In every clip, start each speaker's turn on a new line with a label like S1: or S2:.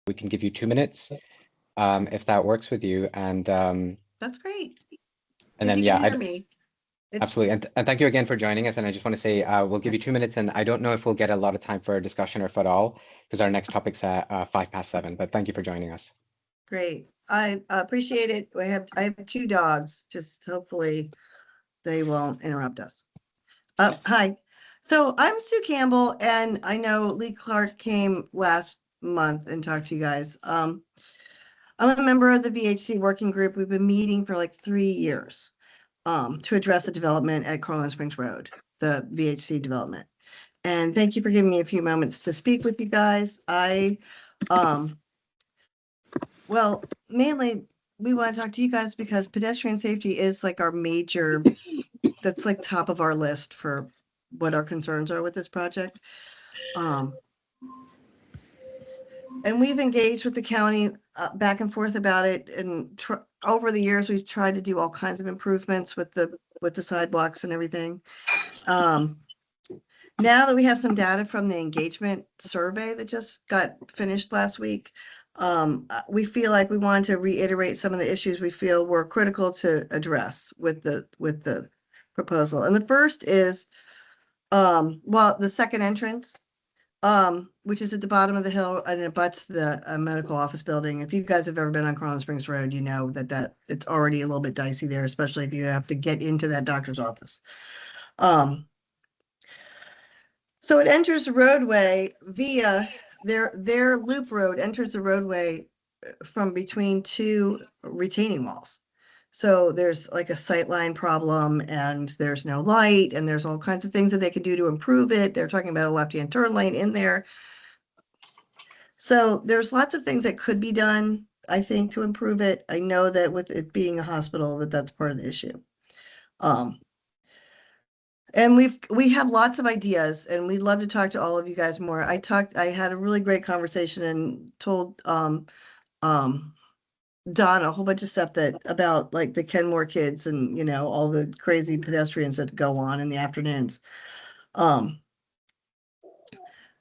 S1: we can give you 2 minutes, if that works with you. And
S2: That's great.
S1: and
S2: If
S1: then
S2: you can
S1: yeah,
S2: hear me. It's
S1: absolutely. And thank you again for joining us. And I just want to say we'll give you 2 minutes, and I don't know if we'll get a lot of time for a discussion or if at all, because our next topic's at 7:05. But thank you for joining us.
S2: great. I appreciate it. I have two dogs. Just hopefully they won't interrupt us. Hi. So I'm Sue Campbell, and I know Lee Clark came last month and talked to you guys. I'm a member of the VHC working group. We've been meeting for like 3 years to address the development at Carolina Springs Road, the VHC development. And thank you for giving me a few moments to speak with you guys. Well, mainly we want to talk to you guys because pedestrian safety is like our major, that's like top of our list for what our concerns are with this project. Um, and we've engaged with the county back and forth about it. And over the years, we've tried to do all kinds of improvements with the sidewalks and everything. Now that we have some data from the engagement survey that just got finished last week, we feel like we want to reiterate some of the issues we feel were critical to address with the proposal. And the first is, well, the second entrance, which is at the bottom of the hill and it abuts the medical office building. If you guys have ever been on Carolina Springs Road, you know that it's already a little bit dicey there, especially if you have to get into that doctor's office. So it enters the roadway via their loop road enters the roadway from between two retaining walls. So there's like a sightline problem and there's no light and there's all kinds of things that they can do to improve it. They're talking about a left-hand turn lane in there. So there's lots of things that could be done, I think, to improve it. I know that with it being a hospital, that's part of the issue. And we have lots of ideas and we'd love to talk to all of you guys more. I had a really great conversation and told Don a whole bunch of stuff about like the Kenmore kids and all the crazy pedestrians that go on in the afternoons. Our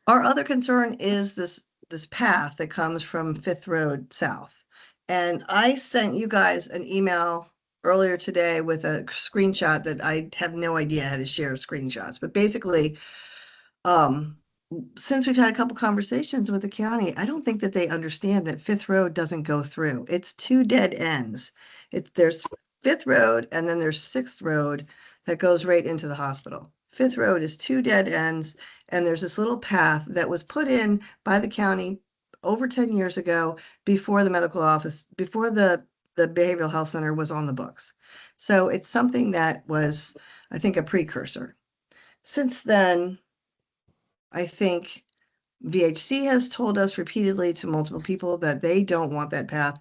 S2: other concern is this path that comes from Fifth Road South. And I sent you guys an email earlier today with a screenshot that I have no idea how to share screenshots, but basically, since we've had a couple conversations with the county, I don't think that they understand that Fifth Road doesn't go through. It's two dead ends. There's Fifth Road and then there's Sixth Road that goes right into the hospital. Fifth Road is two dead ends, and there's this little path that was put in by the county over 10 years ago before the medical office, before the behavioral health center was on the books. So it's something that was, I think, a precursor. Since then, I think VHC has told us repeatedly to multiple people that they don't want that path.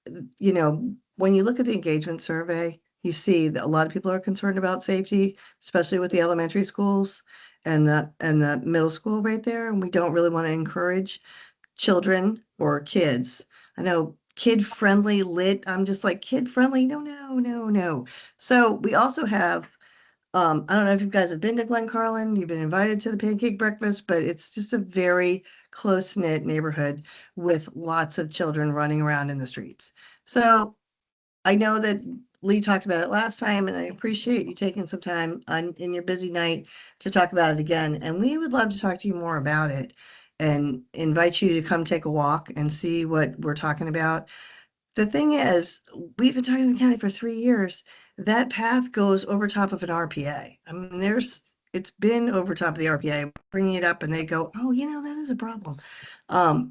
S2: When you look at the engagement survey, you see that a lot of people are concerned about safety, especially with the elementary schools and the middle school right there. And we don't really want to encourage children or kids. I know kid-friendly lit. I'm just like kid-friendly. No, no, no, no. So we also have, I don't know if you guys have been to Glen Carlin, you've been invited to the pancake breakfast, but it's just a very close-knit neighborhood with lots of children running around in the streets. So I know that Lee talked about it last time, and I appreciate you taking some time in your busy night to talk about it again. And we would love to talk to you more about it and invite you to come take a walk and see what we're talking about. The thing is, we've been talking to the county for 3 years. That path goes over top of an RPA. I mean, it's been over top of the RPA, bringing it up, and they go, oh, that is a problem.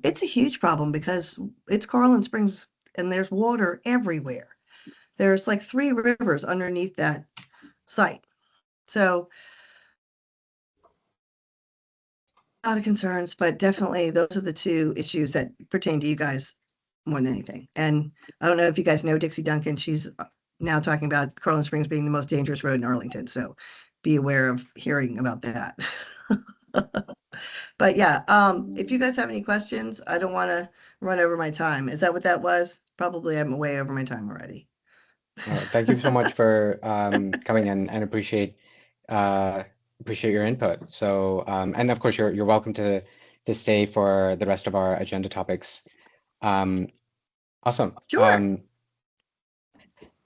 S2: It's a huge problem because it's Carlin Springs and there's water everywhere. There's like 3 rivers underneath that site. So a lot of concerns, but definitely those are the 2 issues that pertain to you guys more than anything. And I don't know if you guys know Dixie Duncan. She's now talking about Carolina Springs being the most dangerous road in Arlington. So be aware of hearing about that. But yeah, if you guys have any questions, I don't want to run over my time. Is that what that was? Probably I'm way over my time already.
S1: Thank you so much for coming in, and appreciate your input. So and of course you're welcome to stay for the rest of our agenda topics. Awesome.
S2: Sure.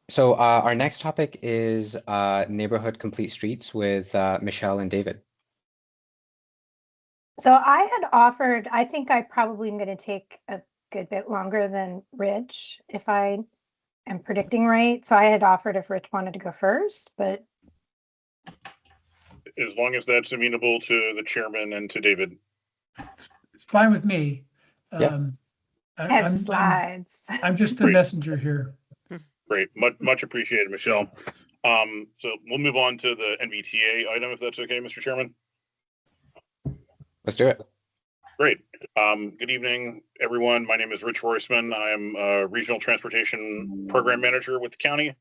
S1: So our next topic is neighborhood complete streets with Michelle and David.
S3: So I had offered, I think I probably am going to take a good bit longer than Rich if I am predicting right. So I had offered if Rich wanted to go first, but
S4: as long as that's amenable to the chairman and to David.
S5: It's fine with me.
S1: Yeah.
S3: I have slides.
S5: I'm just the
S4: Great.
S5: messenger here.
S4: Great, much appreciated, Michelle. So we'll move on to the NVTA item, if that's okay, Mr. Chairman.
S1: Let's do it.
S4: Great. Good evening, everyone. My name is Rich Roisman. I am a Regional Transportation Program Manager with the county.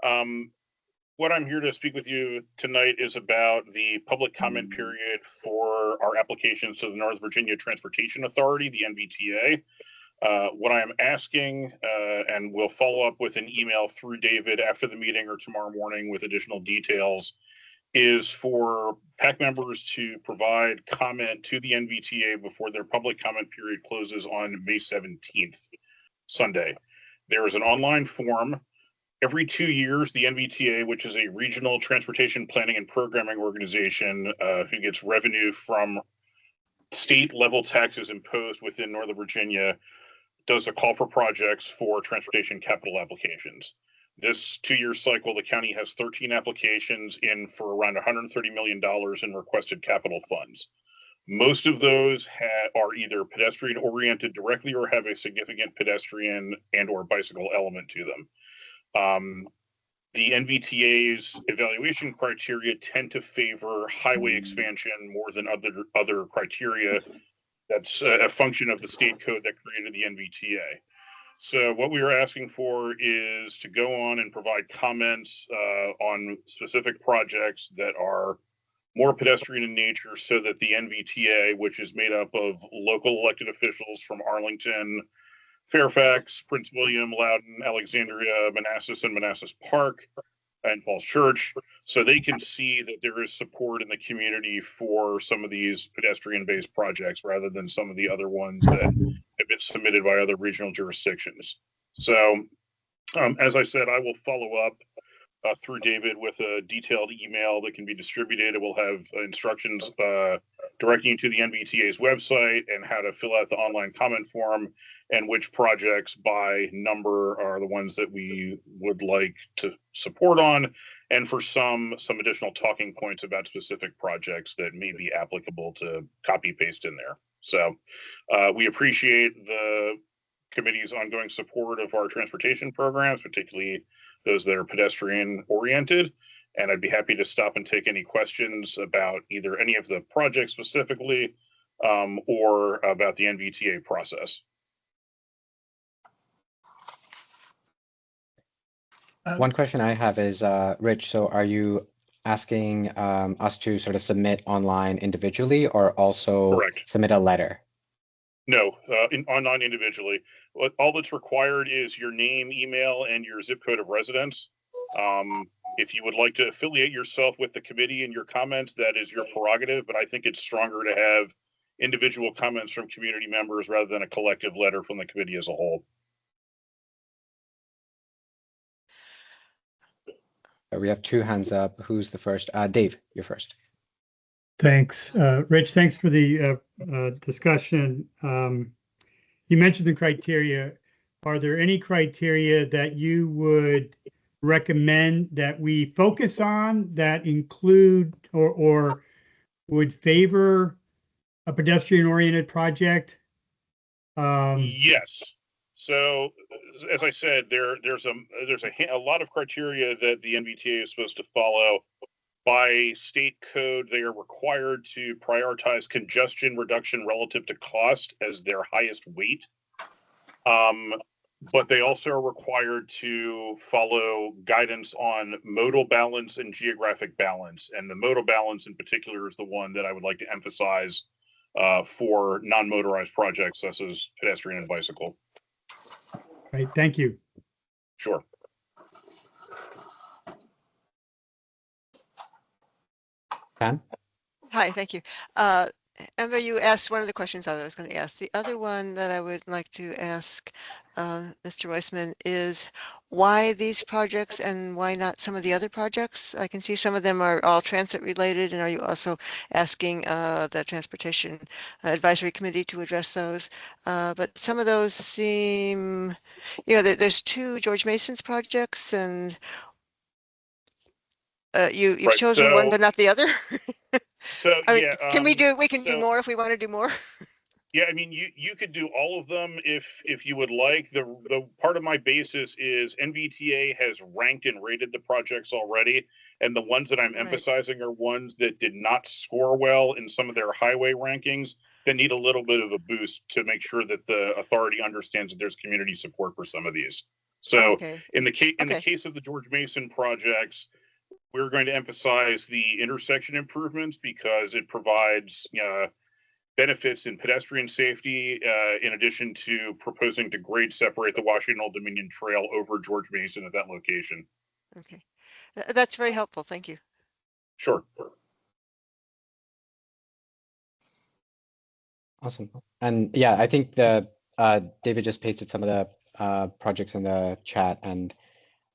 S4: What I'm here to speak with you tonight is about the public comment period for our applications to the North Virginia Transportation Authority, the NVTA. What I am asking, and we'll follow up with an email through David after the meeting or tomorrow morning with additional details, is for PAC members to provide comment to the NVTA before their public comment period closes on May 17th, Sunday. There is an online form. Every 2 years, the NVTA, which is a regional transportation planning and programming organization who gets revenue from state level taxes imposed within Northern Virginia, does a call for projects for transportation capital applications. This 2-year cycle, the county has 13 applications in for around $130 million in requested capital funds. Most of those are either pedestrian oriented directly or have a significant pedestrian and or bicycle element to them. The NVTA's evaluation criteria tend to favor highway expansion more than other criteria. That's a function of the state code that created the NVTA. So what we are asking for is to go on and provide comments on specific projects that are more pedestrian in nature so that the NVTA, which is made up of local elected officials from Arlington, Fairfax, Prince William, Loudoun, Alexandria, Manassas, and Manassas Park, and Falls Church, so they can see that there is support in the community for some of these pedestrian-based projects rather than some of the other ones that have been submitted by other regional jurisdictions. So, as I said, I will follow up through David with a detailed email that can be distributed. It will have instructions directing you to the NVTA's website and how to fill out the online comment form and which projects by number are the ones that we would like to support on, and for some additional talking points about specific projects that may be applicable to copy paste in there. So we appreciate the committee's ongoing support of our transportation programs, particularly those that are pedestrian oriented. And I'd be happy to stop and take any questions about either any of the projects specifically or about the NVTA process.
S1: One question I have is, Rich, so are you asking us to sort of submit online individually or also
S4: Correct.
S1: submit a letter?
S4: No, online individually. All that's required is your name, email, and your zip code of residence. If you would like to affiliate yourself with the committee in your comments, that is your prerogative, but I think it's stronger to have individual comments from community members rather than a collective letter from the committee as a whole.
S1: We have two hands up. Who's the first? Dave, you're first.
S6: Thanks. Rich, thanks for the discussion. You mentioned the criteria. Are there any criteria that you would recommend that we focus on that include or would favor a pedestrian-oriented project?
S4: Yes. So, as I said, there's a lot of criteria that the NVTA is supposed to follow. By state code, they are required to prioritize congestion reduction relative to cost as their highest weight. But they also are required to follow guidance on modal balance and geographic balance. And the modal balance in particular is the one that I would like to emphasize for non-motorized projects such as pedestrian and bicycle.
S6: Right, thank you.
S4: Sure.
S1: Pam?
S7: Hi, thank you. Emma, you asked one of the questions I was going to ask. The other one that I would like to ask Mr. Weissman is why these projects and why not some of the other projects? I can see some of them are all transit related, and are you also asking the Transportation Advisory Committee to address those? But some of those seem, there's two George Mason's projects, and you've
S4: Right.
S7: chosen one but not the other.
S4: So
S7: I mean,
S4: yeah,
S7: we can do
S4: so
S7: more if we want to do more.
S4: yeah, I mean, you could do all of them if you would like. The part of my basis is NVTA has ranked and rated the projects already, and the ones that I'm
S7: Right.
S4: emphasizing are ones that did not score well in some of their highway rankings that need a little bit of a boost to make sure that the authority understands that there's community support for some of these. So
S7: Okay.
S4: in the
S7: Okay.
S4: case of the George Mason projects, we're going to emphasize the intersection improvements because it provides benefits in pedestrian safety, in addition to proposing to grade separate the Washington Old Dominion Trail over George Mason at that location.
S7: Okay. That's very helpful. Thank you.
S4: Sure.
S1: Awesome. And yeah, I think the David just pasted some of the projects in the chat, and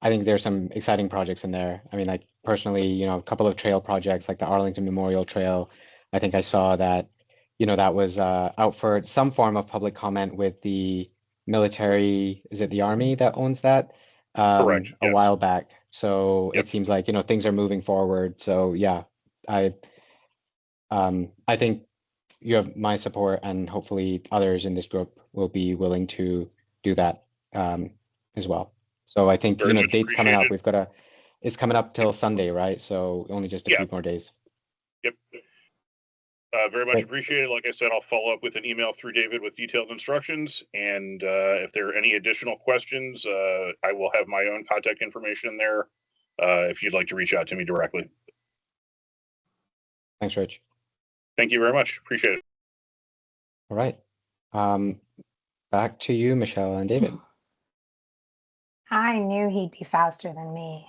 S1: I think there's some exciting projects in there. I mean, like personally, you know, a couple of trail projects like the Arlington Memorial Trail. I think I saw that, you know, that was out for some form of public comment with the military. Is it the Army that owns that?
S4: Correct.
S1: A
S4: Yes.
S1: while back. So
S4: Yep.
S1: it seems like, you know, things are moving forward. So yeah, I think you have my support, and hopefully others in this group will be willing to do that as well. So I think,
S4: Very
S1: you know,
S4: much
S1: dates coming up.
S4: appreciated.
S1: It's coming up till Sunday, right? So only just a
S4: Yeah.
S1: few more days.
S4: Yep. Very much
S1: Great.
S4: appreciated. Like I said, I'll follow up with an email through David with detailed instructions. And if there are any additional questions, I will have my own contact information there if you'd like to reach out to me directly.
S1: Thanks, Rich.
S4: Thank you very much. Appreciate it.
S1: All right. Back to you, Michelle and David.
S3: I knew he'd be faster than me.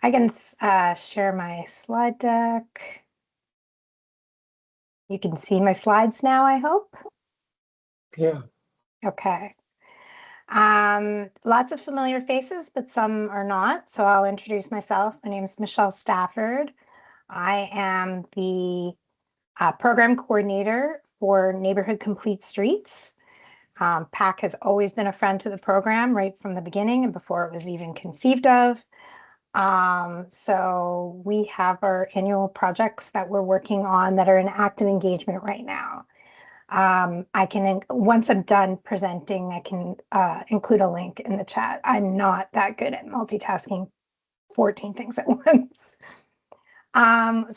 S3: I can share my slide deck. You can see my slides now, I hope.
S5: Yeah.
S3: Okay. Lots of familiar faces, but some are not. So I'll introduce myself. My name is Michelle Stafford. I am the program coordinator for Neighborhood Complete Streets. PAC has always been a friend to the program right from the beginning and before it was even conceived of. So we have our annual projects that we're working on that are in active engagement right now. I can, once I'm done presenting, I can include a link in the chat. I'm not that good at multitasking 14 things at once. So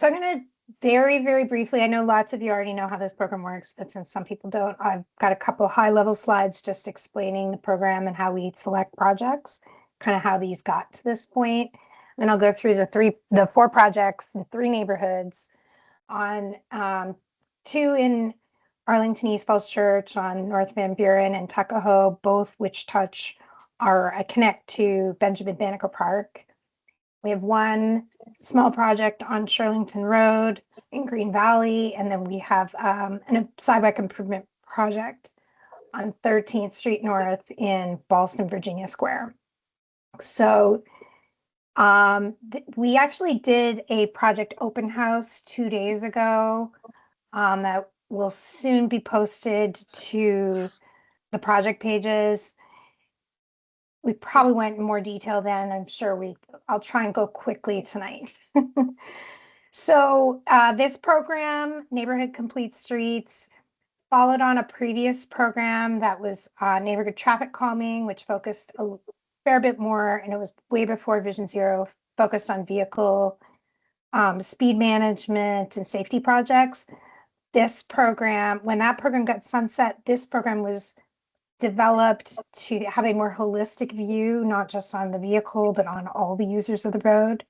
S3: I'm going to very, very briefly, I know lots of you already know how this program works, but since some people don't, I've got a couple high-level slides just explaining the program and how we select projects, kind of how these got to this point. Then I'll go through the four projects in 3 neighborhoods on 2 in Arlington East Falls Church on North Van Buren and Tuckahoe, both which touch connect to Benjamin Banneker Park. We have 1 small project on Shirlington Road in Green Valley, and then we have a sidewalk improvement project on 13th Street North in Ballston, Virginia Square. So we actually did a project open house 2 days ago that will soon be posted to the project pages. We probably went in more detail then. I'm sure I'll try and go quickly tonight. So this program, Neighborhood Complete Streets, followed on a previous program that was neighborhood traffic calming, which focused a fair bit more, and it was way before Vision Zero, focused on vehicle speed management and safety projects. This program, when that program got sunset, this program was developed to have a more holistic view, not just on the vehicle, but on all the users of the road.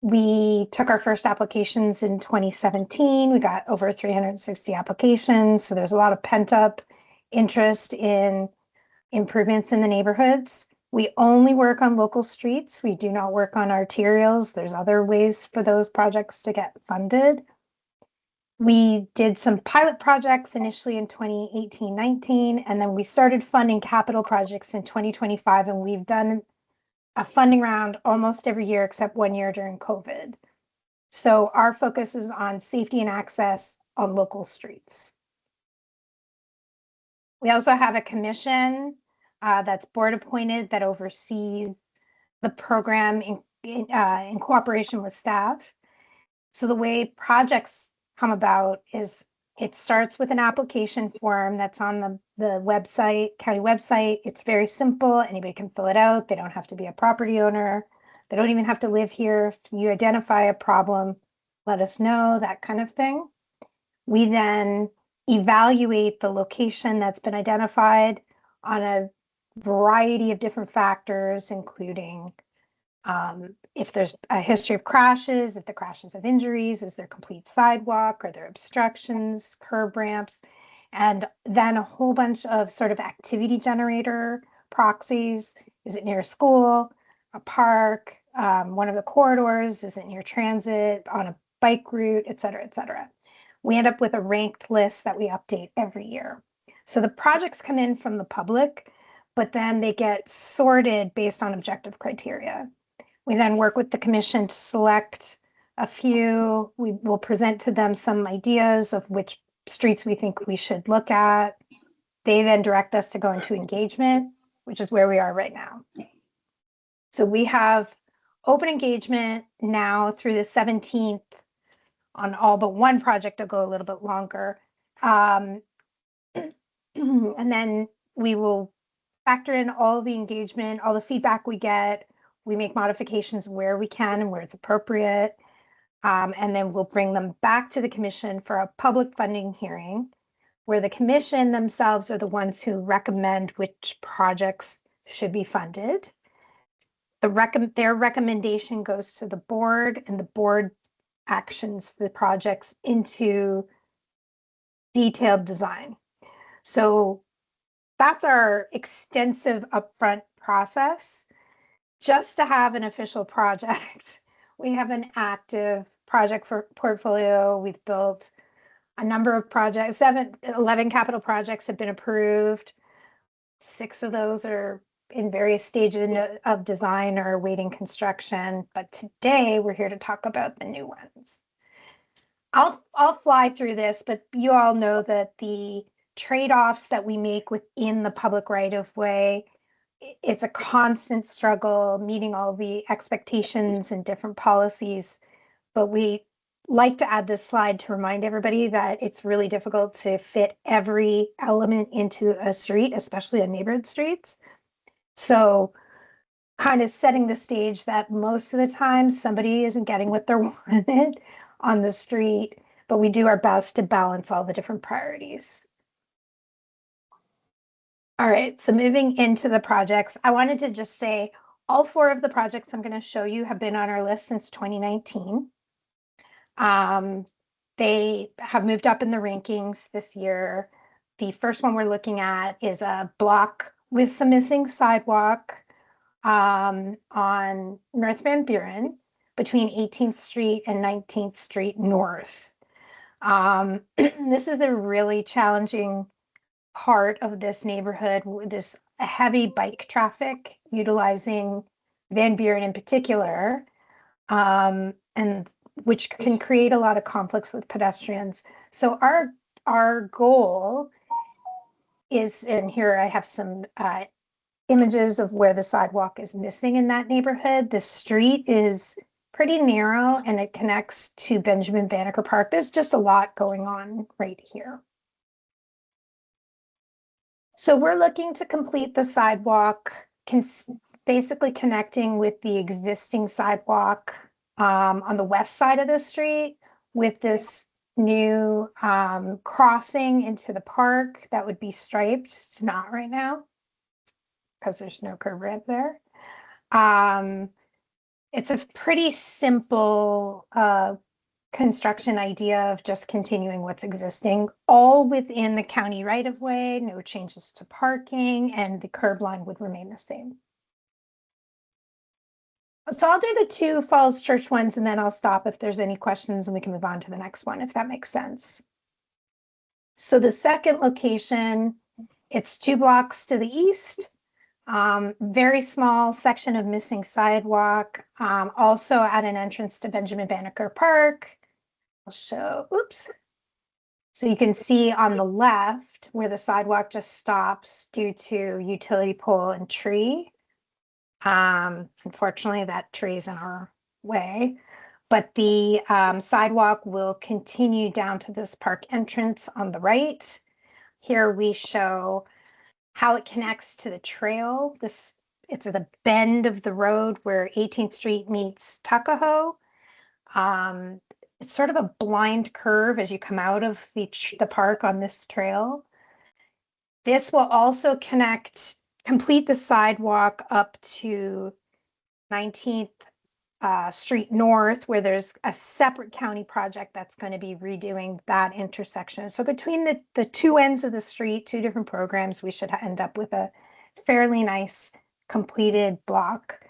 S3: We took our first applications in 2017. We got over 360 applications. So there's a lot of pent up interest in improvements in the neighborhoods. We only work on local streets. We do not work on arterials. There's other ways for those projects to get funded. We did some pilot projects initially in 2018-19, and then we started funding capital projects in 2025, and we've done a funding round almost every year except 1 year during COVID. So our focus is on safety and access on local streets. We also have a commission that's board appointed that oversees the program in cooperation with staff. So the way projects come about is it starts with an application form that's on the website, county website. It's very simple. Anybody can fill it out. They don't have to be a property owner. They don't even have to live here. If you identify a problem, let us know, that kind of thing. We then evaluate the location that's been identified on a variety of different factors, including if there's a history of crashes, if the crashes have injuries, is there complete sidewalk, are there obstructions, curb ramps, and then a whole bunch of sort of activity generator proxies. Is it near a school, a park, one of the corridors? Is it near transit, on a bike route, et cetera, et cetera. We end up with a ranked list that we update every year. So the projects come in from the public, but then they get sorted based on objective criteria. We then work with the commission to select a few. We will present to them some ideas of which streets we think we should look at. They then direct us to go into engagement, which is where we are right now. So we have open engagement now through the 17th on all but one project. To go a little bit longer. And then we will factor in all the engagement, all the feedback we get. We make modifications where we can and where it's appropriate. And then we'll bring them back to the commission for a public funding hearing, where the commission themselves are the ones who recommend which projects should be funded. Their recommendation goes to the board, and the board actions the projects into detailed design. So that's our extensive upfront process. Just to have an official project, we have an active project portfolio. We've built a number of projects. 11 capital projects have been approved. 6 of those are in various stages of design or awaiting construction. But today we're here to talk about the new ones. I'll fly through this, but you all know that the trade-offs that we make within the public right-of-way, it's a constant struggle meeting all the expectations and different policies. But we like to add this slide to remind everybody that it's really difficult to fit every element into a street, especially on neighborhood streets. So kind of setting the stage that most of the time somebody isn't getting what they're wanted on the street, but we do our best to balance all the different priorities. All right, so moving into the projects, I wanted to just say all 4 of the projects I'm going to show you have been on our list since 2019. They have moved up in the rankings this year. The first one we're looking at is a block with some missing sidewalk on North Van Buren between 18th Street and 19th Street North. This is a really challenging part of this neighborhood. There's a heavy bike traffic utilizing Van Buren in particular, and which can create a lot of conflicts with pedestrians. So our goal is, and here I have some images of where the sidewalk is missing in that neighborhood. The street is pretty narrow and it connects to Benjamin Banneker Park. There's just a lot going on right here. So we're looking to complete the sidewalk, basically connecting with the existing sidewalk on the west side of the street with this new crossing into the park that would be striped. It's not right now because there's no curb ramp there. It's a pretty simple construction idea of just continuing what's existing, all within the county right-of-way, no changes to parking, and the curb line would remain the same. So I'll do the two Falls Church ones and then I'll stop if there's any questions and we can move on to the next one, if that makes sense. So the second location, it's 2 blocks to the east. Very small section of missing sidewalk. Also at an entrance to Benjamin Banneker Park. I'll show, oops. So you can see on the left where the sidewalk just stops due to utility pole and tree. Unfortunately, that tree is in our way, but the sidewalk will continue down to this park entrance on the right. Here we show how it connects to the trail. It's at the bend of the road where 18th Street meets Tuckahoe. It's sort of a blind curve as you come out of the park on this trail. This will also complete the sidewalk up to 19th Street North, where there's a separate county project that's going to be redoing that intersection. So between the two ends of the street, two different programs, we should end up with a fairly nice completed block.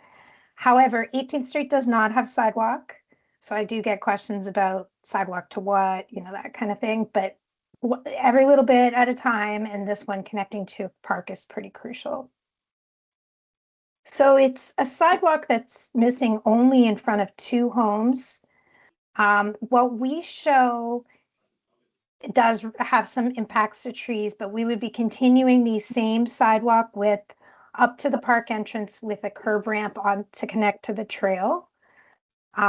S3: However, 18th Street does not have sidewalk. So I do get questions about sidewalk to what, that kind of thing. But every little bit at a time, and this one connecting to a park is pretty crucial. So it's a sidewalk that's missing only in front of 2 homes. What we show does have some impacts to trees, but we would be continuing the same sidewalk width up to the park entrance with a curb ramp on to connect to the trail.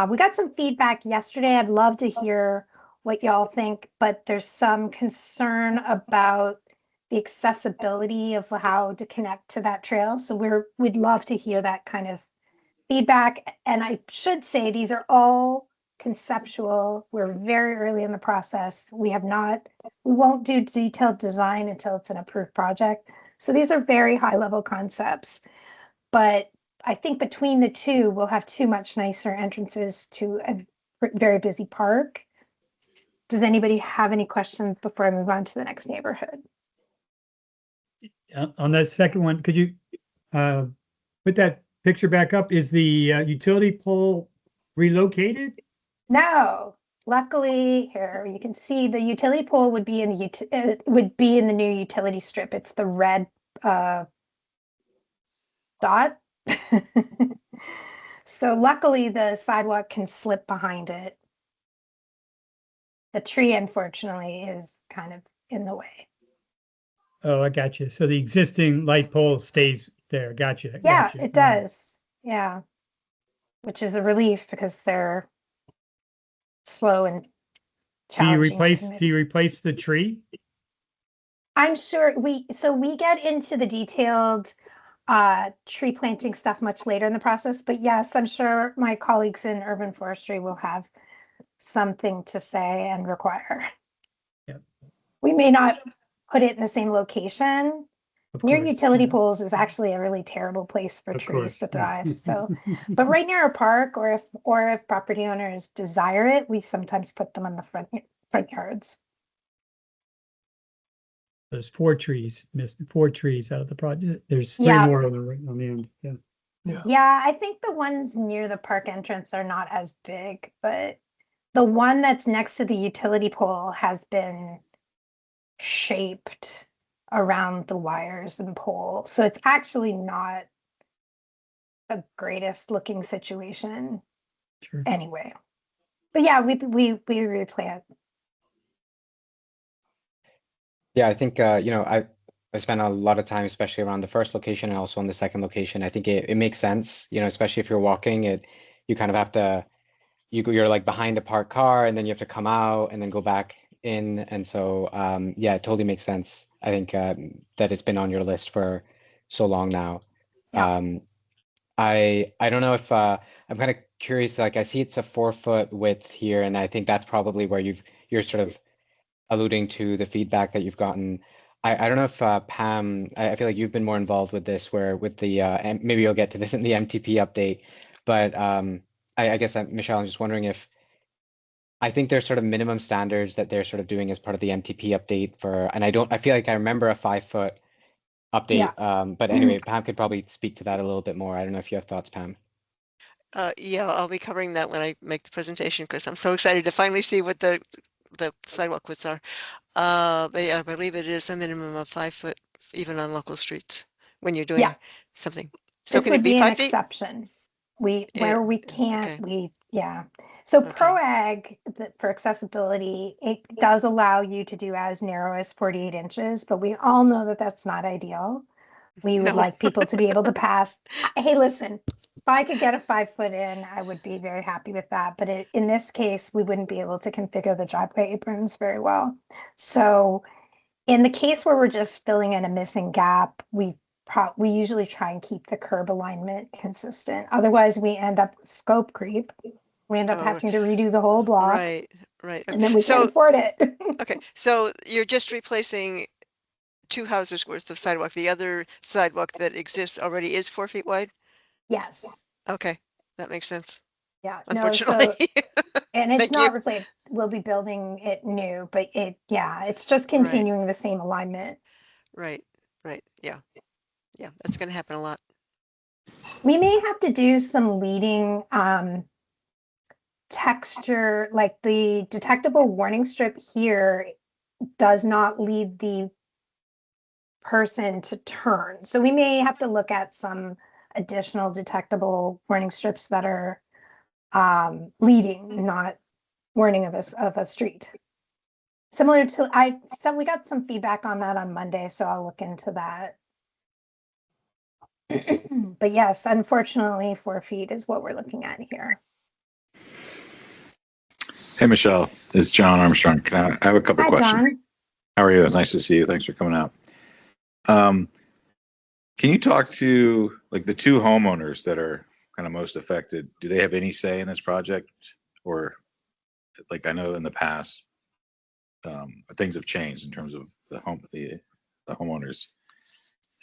S3: We got some feedback yesterday. I'd love to hear what y'all think, but there's some concern about the accessibility of how to connect to that trail. So we'd love to hear that kind of feedback. And I should say these are all conceptual. We're very early in the process. We won't do detailed design until it's an approved project. So these are very high level concepts, but I think between the two, we'll have 2 much nicer entrances to a very busy park. Does anybody have any questions before I move on to the next neighborhood?
S6: On that second one, could you put that picture back up? Is the utility pole relocated?
S3: No, luckily here you can see the utility pole would be in the new utility strip. It's the red dot. So luckily the sidewalk can slip behind it. The tree, unfortunately, is kind of in the way.
S6: Oh, I got you. So the existing light pole stays there. Gotcha.
S3: Yeah,
S6: Gotcha.
S3: it does. Yeah. Which is a relief because they're slow and challenging.
S6: Do you replace the tree?
S3: I'm sure we get into the detailed tree planting stuff much later in the process, but yes, I'm sure my colleagues in urban forestry will have something to say and require.
S6: Yeah.
S3: We may not put it in the same location. Near
S6: course,
S3: utility
S6: yeah.
S3: poles is actually a really terrible place for
S6: Of
S3: trees
S6: course,
S3: to
S6: yeah.
S3: thrive. So, but right near a park, or if property owners desire it, we sometimes put them on the front yards.
S6: There's 4 trees, missing 4 trees out of the project. There's 3
S3: Yeah.
S6: more on the end. Yeah.
S3: Yeah, I think the ones near the park entrance are not as big, but the one that's next to the utility pole has been shaped around the wires and pole. So it's actually not the greatest looking situation
S6: Sure.
S3: anyway. But yeah, we replant.
S1: Yeah, I think I spent a lot of time, especially around the first location and also on the second location. I think it makes sense, especially if you're walking you kind of have to you're like behind a parked car and then you have to come out and then go back in. And so yeah, it totally makes sense. I think that it's been on your list for so long now.
S3: Yeah.
S1: I don't know if I'm kind of curious, like I see it's a 4-foot width here, and I think that's probably where you're sort of alluding to the feedback that you've gotten. I don't know if Pam, I feel like you've been more involved with this, where with the and maybe you'll get to this in the MTP update, but I guess Michelle, I'm just wondering if I think there's sort of minimum standards that they're sort of doing as part of the MTP update and I feel like I remember a 5-foot update. But anyway, Pam could probably speak to that a little bit more. I don't know if you have thoughts, Pam.
S7: Yeah, I'll be covering that when I make the presentation because I'm so excited to finally see what the sidewalk widths are. But yeah, I believe it is a minimum of 5 foot, even on local streets, when you're doing
S3: Yeah.
S7: something. So
S3: This
S7: can it
S3: would
S7: be
S3: be an
S7: 5 feet?
S3: exception.
S7: Yeah,
S3: Where we can't,
S7: okay.
S3: yeah. So
S7: Okay.
S3: ProAg, for accessibility, it does allow you to do as narrow as 48 inches, but we all know that that's not ideal. We would
S7: No.
S3: like people to be able to pass. Hey, listen, if I could get a 5 foot in, I would be very happy with that. But in this case, we wouldn't be able to configure the driveway aprons very well. So in the case where we're just filling in a missing gap, we usually try and keep the curb alignment consistent. Otherwise, we end up with scope creep. We end up
S7: Oh,
S3: having to redo the whole block,
S7: right.
S3: and then we can't afford it.
S7: Okay, so you're just replacing 2 houses worth of sidewalk. The other sidewalk that exists already is 4 feet wide?
S3: Yes.
S7: Okay, that makes sense,
S3: Yeah. No.
S7: unfortunately.
S3: So, and it's
S7: Thank you.
S3: not replaced. We'll be building it new, but it's just
S7: Right.
S3: continuing the same alignment.
S7: Right, yeah. Yeah, that's gonna happen a lot.
S3: We may have to do some leading texture, like the detectable warning strip here does not lead the person to turn. So we may have to look at some additional detectable warning strips that are leading, not warning of a street. Similar to, we got some feedback on that on Monday, so I'll look into that. But yes, unfortunately, 4 feet is what we're looking at here.
S8: Hey, Michelle, it's John Armstrong. I have a couple
S3: Hi,
S8: questions.
S3: John.
S8: How are you? It's nice to see you. Thanks for coming out. Can you talk to like the 2 homeowners that are kind of most affected? Do they have any say in this project? Or like I know in the past, things have changed in terms of the homeowners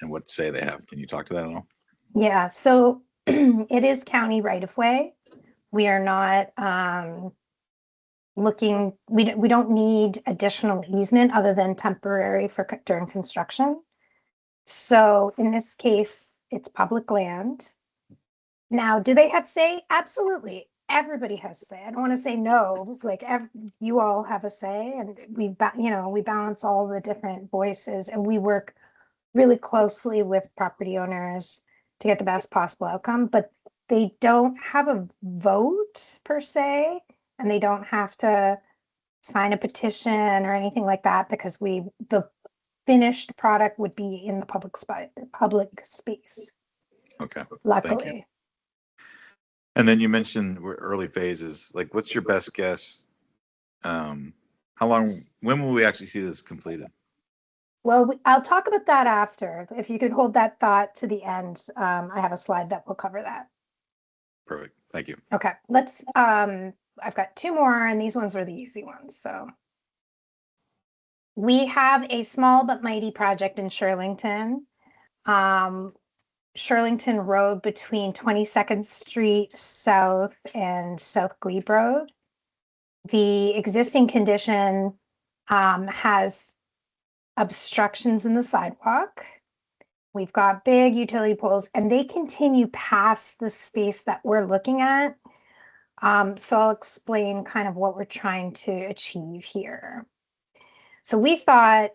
S8: and what say they have. Can you talk to that at all?
S3: Yeah, so it is county right of way. We are not looking, we don't need additional easement other than temporary for during construction. So in this case, it's public land. Now, do they have say? Absolutely. Everybody has say. I don't want to say no, like you all have a say, and we balance all the different voices, and we work really closely with property owners to get the best possible outcome, but they don't have a vote per se, and they don't have to sign a petition or anything like that because the finished product would be in the public space.
S8: Okay.
S3: Luckily.
S8: Thank you. And then you mentioned we're early phases. Like, what's your best guess? When will we actually see this completed?
S3: Well, I'll talk about that after. If you could hold that thought to the end, I have a slide that will cover that.
S8: Perfect. Thank you.
S3: Okay, I've got 2 more, and these ones were the easy ones. So we have a small but mighty project in Shirlington. Shirlington Road between 22nd Street South and South Glebe Road. The existing condition has obstructions in the sidewalk. We've got big utility poles, and they continue past the space that we're looking at. So I'll explain kind of what we're trying to achieve here. So we thought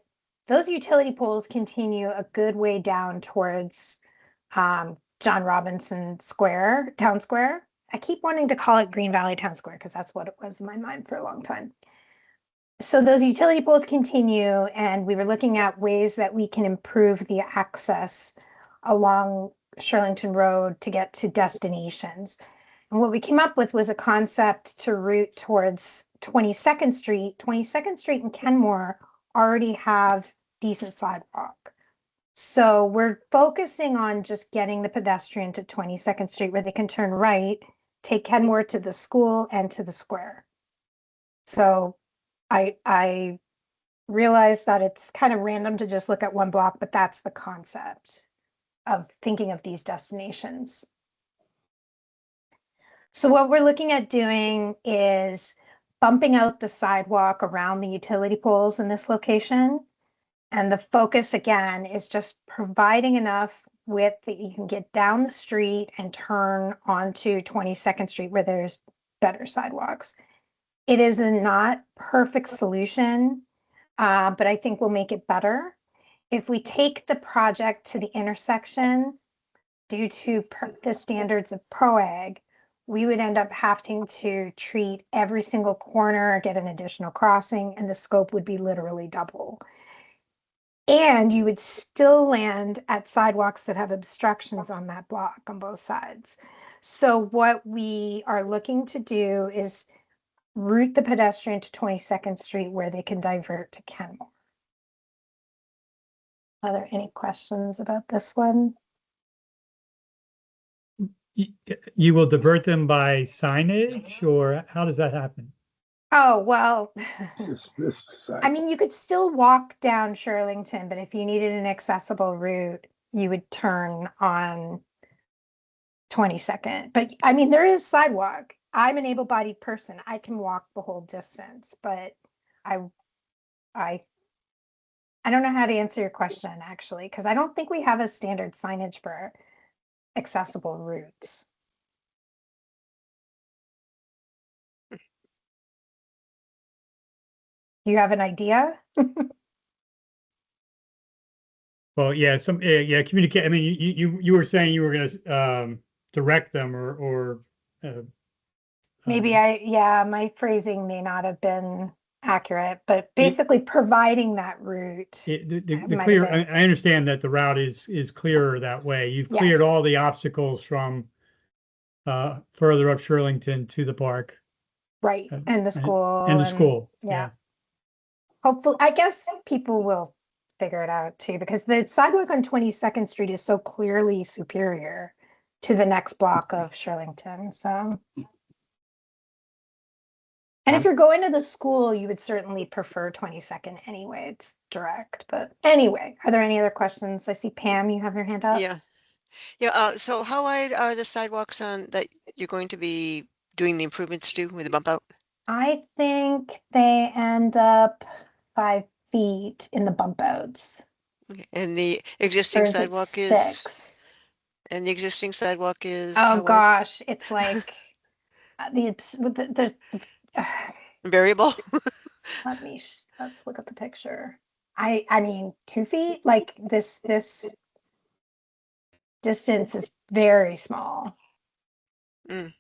S3: those utility poles continue a good way down towards John Robinson Square, Town Square. I keep wanting to call it Green Valley Town Square because that's what it was in my mind for a long time. So those utility poles continue, and we were looking at ways that we can improve the access along Shirlington Road to get to destinations. And what we came up with was a concept to route towards 22nd Street. 22nd Street and Kenmore already have decent sidewalk. So we're focusing on just getting the pedestrian to 22nd Street where they can turn right, take Kenmore to the school and to the square. So I realize that it's kind of random to just look at one block, but that's the concept of thinking of these destinations. So what we're looking at doing is bumping out the sidewalk around the utility poles in this location. And the focus again is just providing enough width that you can get down the street and turn onto 22nd Street where there's better sidewalks. It is a not perfect solution, but I think we'll make it better. If we take the project to the intersection, due to the standards of PROAG, we would end up having to treat every single corner, get an additional crossing, and the scope would be literally double. And you would still land at sidewalks that have obstructions on that block on both sides. So what we are looking to do is route the pedestrian to 22nd Street where they can divert to Kenmore. Are there any questions about this one?
S6: You will divert them by signage, or how does that happen?
S3: Oh, well,
S5: This
S3: I mean, you could still walk down Shirlington, but if you needed an accessible route, you would turn on 22nd. But I mean, there is sidewalk. I'm an able-bodied person. I can walk the whole distance, but I don't know how to answer your question actually, because I don't think we have a standard signage for accessible routes. Do you have an idea?
S6: Well, yeah, communicate. I mean, you were saying you were going to direct them or
S3: Maybe my phrasing may not have been accurate, but
S6: It-
S3: basically providing that route.
S6: the
S3: might
S6: clear.
S3: have been.
S6: I understand that the route is clearer that way. You've cleared
S3: Yes.
S6: all the obstacles from further up Shirlington to the park
S3: Right, and the school.
S6: and the school.
S3: Yeah. Hopefully, I guess people will figure it out too, because the sidewalk on 22nd Street is so clearly superior to the next block of Shirlington, so. And if you're going to the school, you would certainly prefer 22nd anyway, it's direct, but anyway, are there any other questions? I see Pam, you have your hand up.
S7: Yeah. Yeah, so how wide are the sidewalks on that you're going to be doing the improvements to with the bump out?
S3: I think they end up 5 feet in the bump outs.
S7: Okay, and the
S3: Or
S7: existing
S3: is it
S7: sidewalk is,
S3: 6?
S7: and the existing sidewalk is
S3: Oh
S7: how wide?
S3: gosh, it's like there's
S7: Variable?
S3: let's look at the picture. I mean 2 feet, like this distance is very small.
S7: Mm,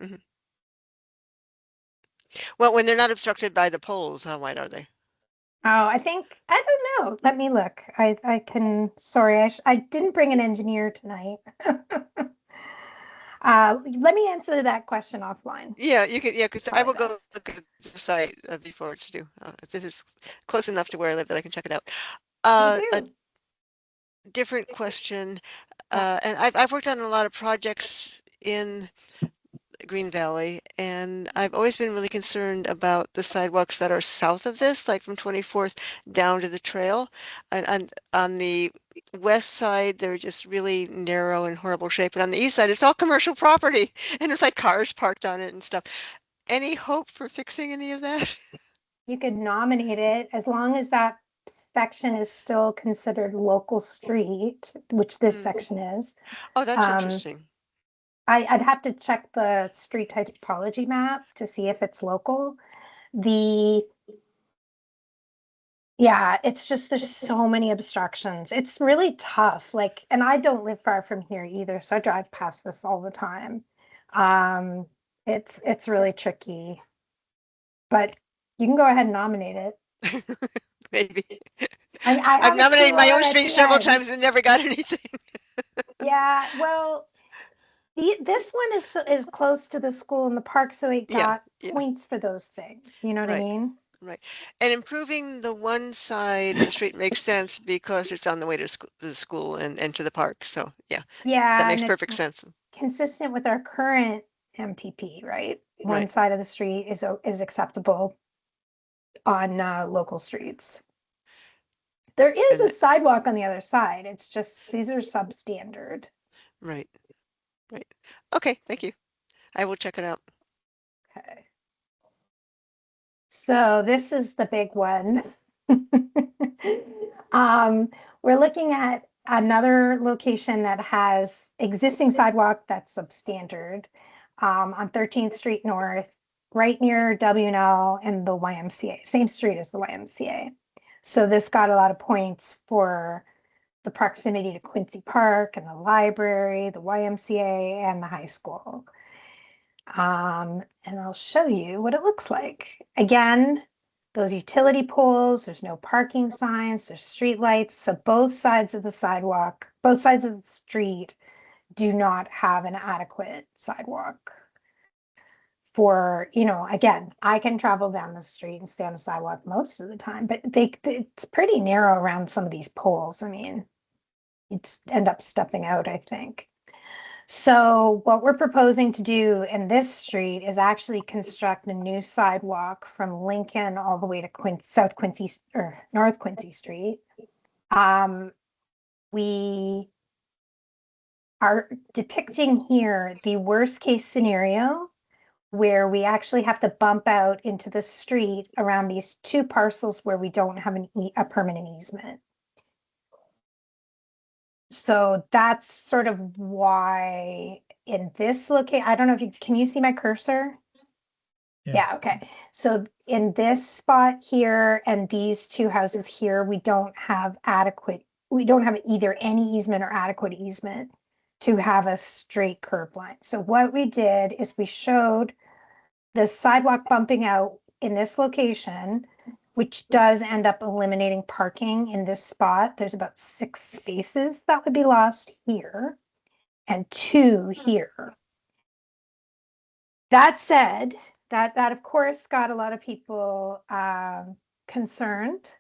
S7: mhm. Well, when they're not obstructed by the poles, how wide are they?
S3: Oh, I don't know. Let me look. I can, sorry, I didn't bring an engineer tonight. Let me answer that question offline.
S7: Yeah, you can, yeah, because I will go
S3: Probably
S7: look at the site before it's due. This is close enough to where I live that I can check it out.
S3: Me
S7: A
S3: too.
S7: different question,
S3: Yeah.
S7: and I've worked on a lot of projects in Green Valley, and I've always been really concerned about the sidewalks that are south of this, like from 24th down to the trail. And on the west side, they're just really narrow and horrible shape. And on the east side, it's all commercial property, and it's like cars parked on it and stuff. Any hope for fixing any of that?
S3: You could nominate it as long as that section is still considered local street, which this section is.
S7: Oh, that's interesting.
S3: I'd have to check the street typology map to see if it's local. Yeah, it's just there's so many obstructions. It's really tough. Like, and I don't live far from here either, so I drive past this all the time. It's really tricky. But you can go ahead and nominate it.
S7: Maybe.
S3: I
S7: I've
S3: have a
S7: nominated my
S3: QR
S7: own
S3: at
S7: street
S3: the
S7: several
S3: end.
S7: times and never got anything.
S3: Yeah, well, this one is close to the school and the park, so it
S7: Yeah,
S3: got
S7: yeah.
S3: points for those things. You know what I
S7: Right.
S3: mean?
S7: Right. And improving the one side of the street makes sense because it's on the way to the school and to the park. So yeah, that
S3: Yeah,
S7: makes
S3: and it's
S7: perfect sense.
S3: consistent with our current MTP, right? One
S7: Right.
S3: side of the street is acceptable on local streets. There is
S7: And
S3: a sidewalk on the other side. It's just these are substandard.
S7: right. Right. Okay, thank you. I will check it out.
S3: Okay. So this is the big one. We're looking at another location that has existing sidewalk that's substandard on 13th Street North, right near W&L and the YMCA, same street as the YMCA. So this got a lot of points for the proximity to Quincy Park and the library, the YMCA, and the high school. And I'll show you what it looks like. Again, those utility poles, there's no parking signs, there's street lights. So both sides of the sidewalk, both sides of the street do not have an adequate sidewalk. For, you know, again, I can travel down the street and stay on the sidewalk most of the time, but it's pretty narrow around some of these poles. I mean, you'd end up stepping out, I think. So what we're proposing to do in this street is actually construct a new sidewalk from Lincoln all the way to South Quincy or North Quincy Street. We are depicting here the worst case scenario where we actually have to bump out into the street around these two parcels where we don't have a permanent easement. So that's sort of why in this location, I don't know if you, can you see my cursor? Yeah, okay. So in this spot here and these two houses here, we don't have either any easement or adequate easement to have a straight curb line. So what we did is we showed the sidewalk bumping out in this location, which does end up eliminating parking in this spot. There's about 6 spaces that would be lost here and 2 here. That said, that of course got a lot of people concerned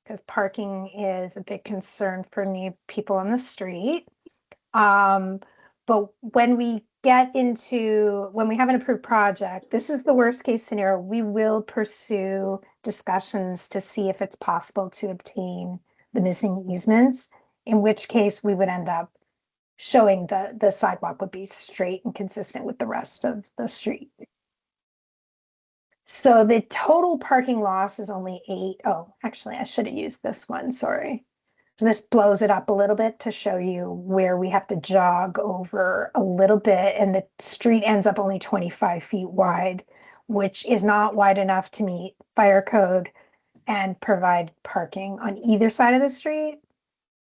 S3: because parking is a big concern for new people on the street. But when we have an approved project, this is the worst case scenario. We will pursue discussions to see if it's possible to obtain the missing easements, in which case we would end up showing the sidewalk would be straight and consistent with the rest of the street. So the total parking loss is only 8. Oh, actually, I should have used this one, sorry. So this blows it up a little bit to show you where we have to jog over a little bit, and the street ends up only 25 feet wide, which is not wide enough to meet fire code and provide parking on either side of the street.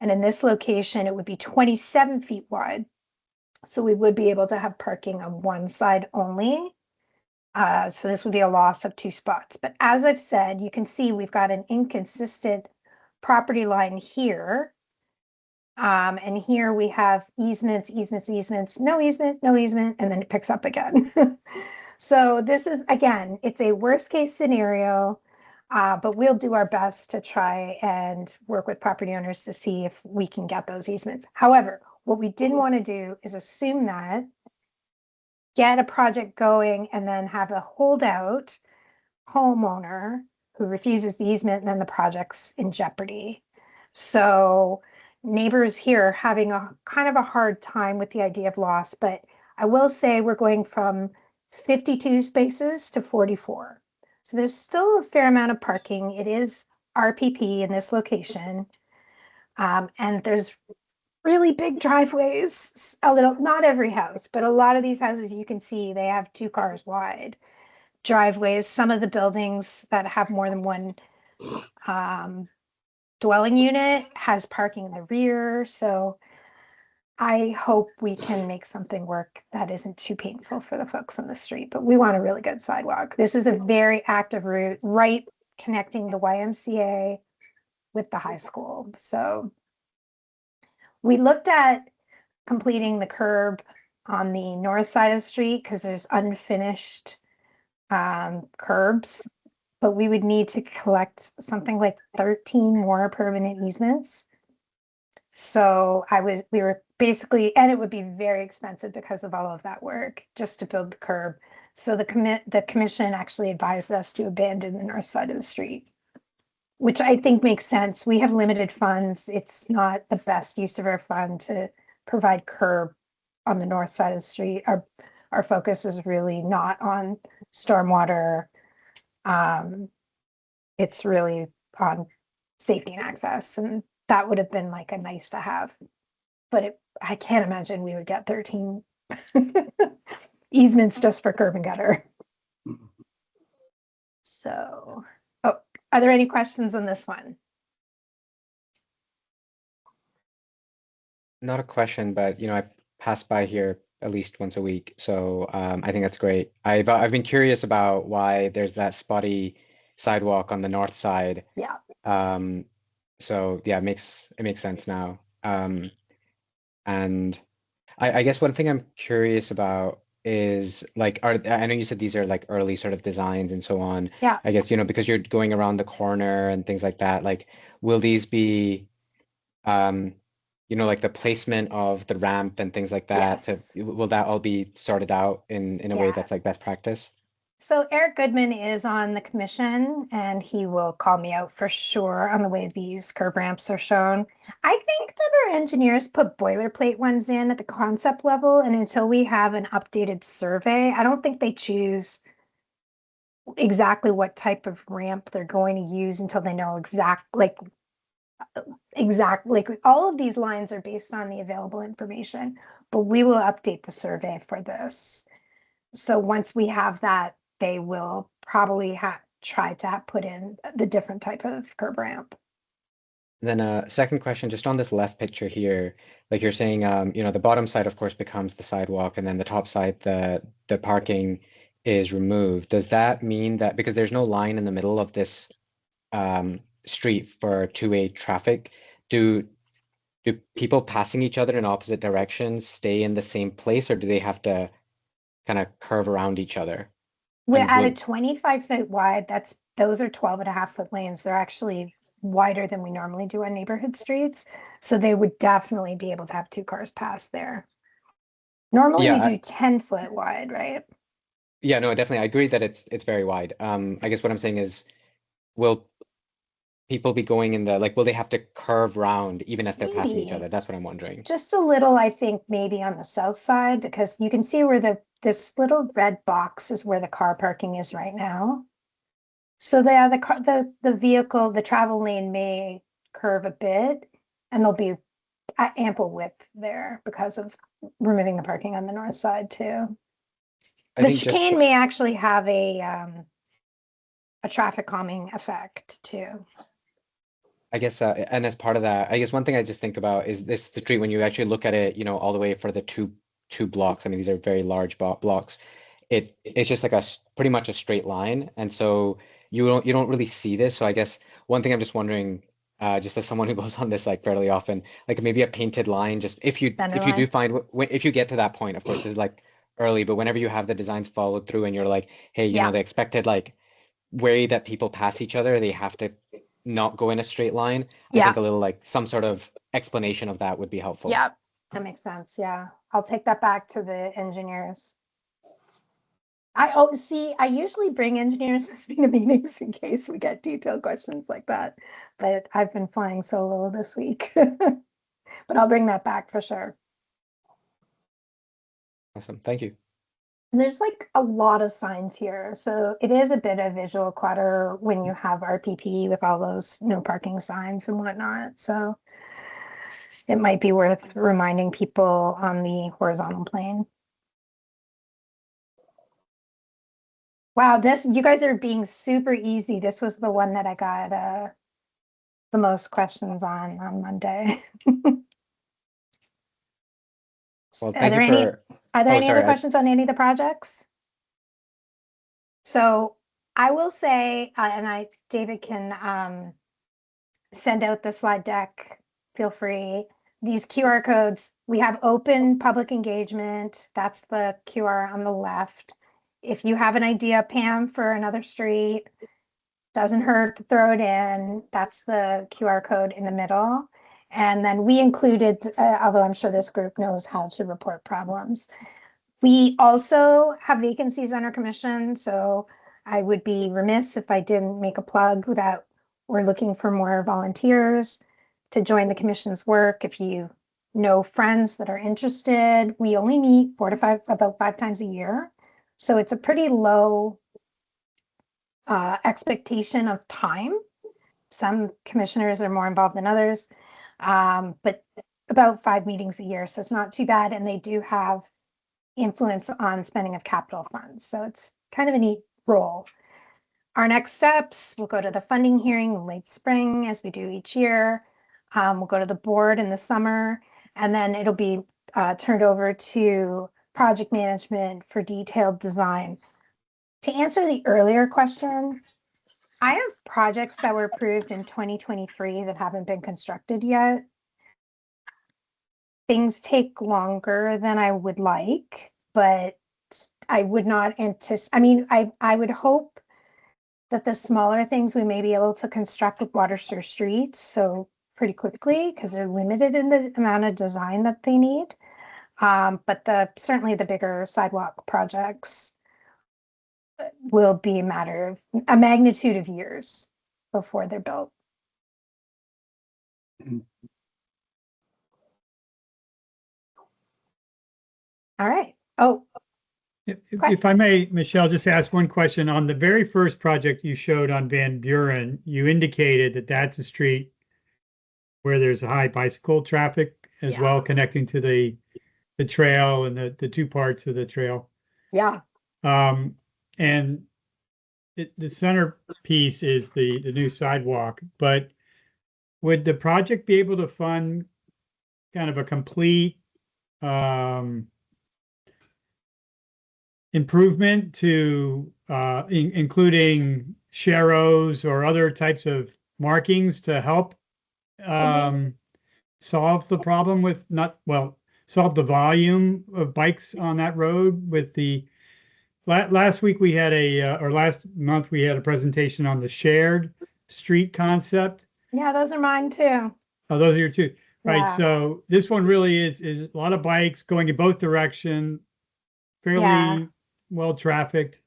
S3: And in this location, it would be 27 feet wide. So we would be able to have parking on one side only. So this would be a loss of 2 spots. But as I've said, you can see we've got an inconsistent property line here. And here we have easements, no easement, and then it picks up again. So this is, again, it's a worst case scenario, but we'll do our best to try and work with property owners to see if we can get those easements. However, what we didn't want to do is assume that, get a project going, and then have a holdout homeowner who refuses the easement, and then the project's in jeopardy. So neighbors here are having a kind of a hard time with the idea of loss, but I will say we're going from 52 spaces to 44. So there's still a fair amount of parking. It is RPP in this location. And there's really big driveways, not every house, but a lot of these houses you can see they have 2 cars wide driveways. Some of the buildings that have more than one dwelling unit has parking in the rear. So I hope we can make something work that isn't too painful for the folks on the street, but we want a really good sidewalk. This is a very active route, right connecting the YMCA with the high school. So we looked at completing the curb on the north side of the street because there's unfinished curbs, but we would need to collect something like 13 more permanent easements. So we were basically, and it would be very expensive because of all of that work just to build the curb. So the commission actually advised us to abandon the north side of the street, which I think makes sense. We have limited funds. It's not the best use of our fund to provide curb on the north side of the street. Our focus is really not on stormwater. It's really on safety and access, and that would have been like a nice to have. But I can't imagine we would get 13 easements just for curb and gutter. So, oh, are there any questions on this one?
S1: Not a question, but I pass by here at least once a week, so I think that's great. I've been curious about why there's that spotty sidewalk on the north side.
S3: Yeah.
S1: So yeah, it makes sense now. And I guess one thing I'm curious about is like, I know you said these are like early sort of designs and so on.
S3: Yeah.
S1: I guess, because you're going around the corner and things like that, like, will these be, like the placement of the ramp and things like that,
S3: Yes.
S1: will that all be sorted out in a way
S3: Yeah.
S1: that's like best practice?
S3: So Eric Goodman is on the commission and he will call me out for sure on the way these curb ramps are shown. I think that our engineers put boilerplate ones in at the concept level, and until we have an updated survey, I don't think they choose exactly what type of ramp they're going to use until they know exactly all of these lines are based on the available information, but we will update the survey for this. So once we have that, they will probably try to put in the different type of curb ramp.
S1: Then second question, just on this left picture here, like you're saying, the bottom side, of course, becomes the sidewalk, and then the top side, the parking is removed. Does that mean that because there's no line in the middle of this street for two-way traffic, do people passing each other in opposite directions stay in the same place, or do they have to kind of curve around each other?
S3: We're
S1: And
S3: at a
S1: would-
S3: 25-foot wide. Those are 12.5-foot lanes. They're actually wider than we normally do on neighborhood streets. So they would definitely be able to have two cars pass there. Normally we
S1: Yeah,
S3: do 10-foot wide, right?
S1: Yeah, no, definitely. I agree that it's very wide. I guess what I'm saying is, will people be going in will they have to curve round even as they're passing each
S3: Maybe.
S1: other? That's what I'm wondering.
S3: Just a little, I think, maybe on the south side, because you can see where this little red box is where the car parking is right now. So the travel lane may curve a bit, and there'll be ample width there because of removing the parking on the north side too.
S1: I
S3: The
S1: think just
S3: chicane may actually have a traffic calming effect too.
S1: I guess, and as part of that, I guess one thing I just think about is the street when you actually look at it, all the way for the two blocks. I mean, these are very large blocks. It's just like pretty much a straight line, and so you don't really see this. So I guess one thing I'm just wondering, just as someone who goes on this like fairly often, like maybe a painted line, just if you do find if you get to that point, of course, this is like early, but whenever you have the designs followed through and you're like, hey,
S3: Yeah.
S1: the expected like way that people pass each other, they have to not go in a straight line. I
S3: Yeah.
S1: think a little like some sort of explanation of that would be helpful.
S3: Yeah, that makes sense. Yeah, I'll take that back to the engineers. I usually bring engineers with me to meetings in case we get detailed questions like that, but I've been flying solo this week. But I'll bring that back for sure.
S1: Awesome. Thank you.
S3: And there's like a lot of signs here, so it is a bit of visual clutter when you have RPP with all those no parking signs and whatnot. So it might be worth reminding people on the horizontal plane. Wow, you guys are being super easy. This was the one that I got the most questions on Monday.
S1: Well,
S3: Are
S1: thank
S3: there
S1: you
S3: any
S1: for.
S3: Are there
S1: Oh,
S3: any
S1: sorry,
S3: other questions on any of the projects? So I will say, and David can send out the slide deck. Feel free. These QR codes, we have open public engagement. That's the QR on the left. If you have an idea, Pam, for another street, doesn't hurt to throw it in. That's the QR code in the middle. And then we included, although I'm sure this group knows how to report problems. We also have vacancies on our commission, so I would be remiss if I didn't make a plug that we're looking for more volunteers to join the commission's work. If you know friends that are interested, we only meet about 5 times a year. So it's a pretty low expectation of time. Some commissioners are more involved than others. But about 5 meetings a year, so it's not too bad. And they do have influence on spending of capital funds. So it's kind of a neat role. Our next steps, we'll go to the funding hearing in late spring, as we do each year. We'll go to the board in the summer, and then it'll be turned over to project management for detailed design. To answer the earlier question, I have projects that were approved in 2023 that haven't been constructed yet. Things take longer than I would like, but I would not anticipate, I mean, I would hope that the smaller things we may be able to construct with water sewer streets so pretty quickly because they're limited in the amount of design that they need. But certainly the bigger sidewalk projects will be a matter of a magnitude of years before they're built. All right. Oh,
S6: If I may, Michelle, just ask one question. On the very first project you showed on Van Buren, you indicated that that's a street where there's a high bicycle traffic as
S3: Yeah.
S6: well, connecting to the trail and the two parts of the trail.
S3: yeah.
S6: And the centerpiece is the new sidewalk, but would the project be able to fund kind of a complete improvement to including sharrows or other types of markings to help solve the problem with solve the volume of bikes on that road with the last week we had or last month we had a presentation on the shared street concept.
S3: Yeah, those are mine too.
S6: Oh, those are your two. Right.
S3: Yeah.
S6: So this one really is a lot of bikes going in both direction, fairly well trafficked.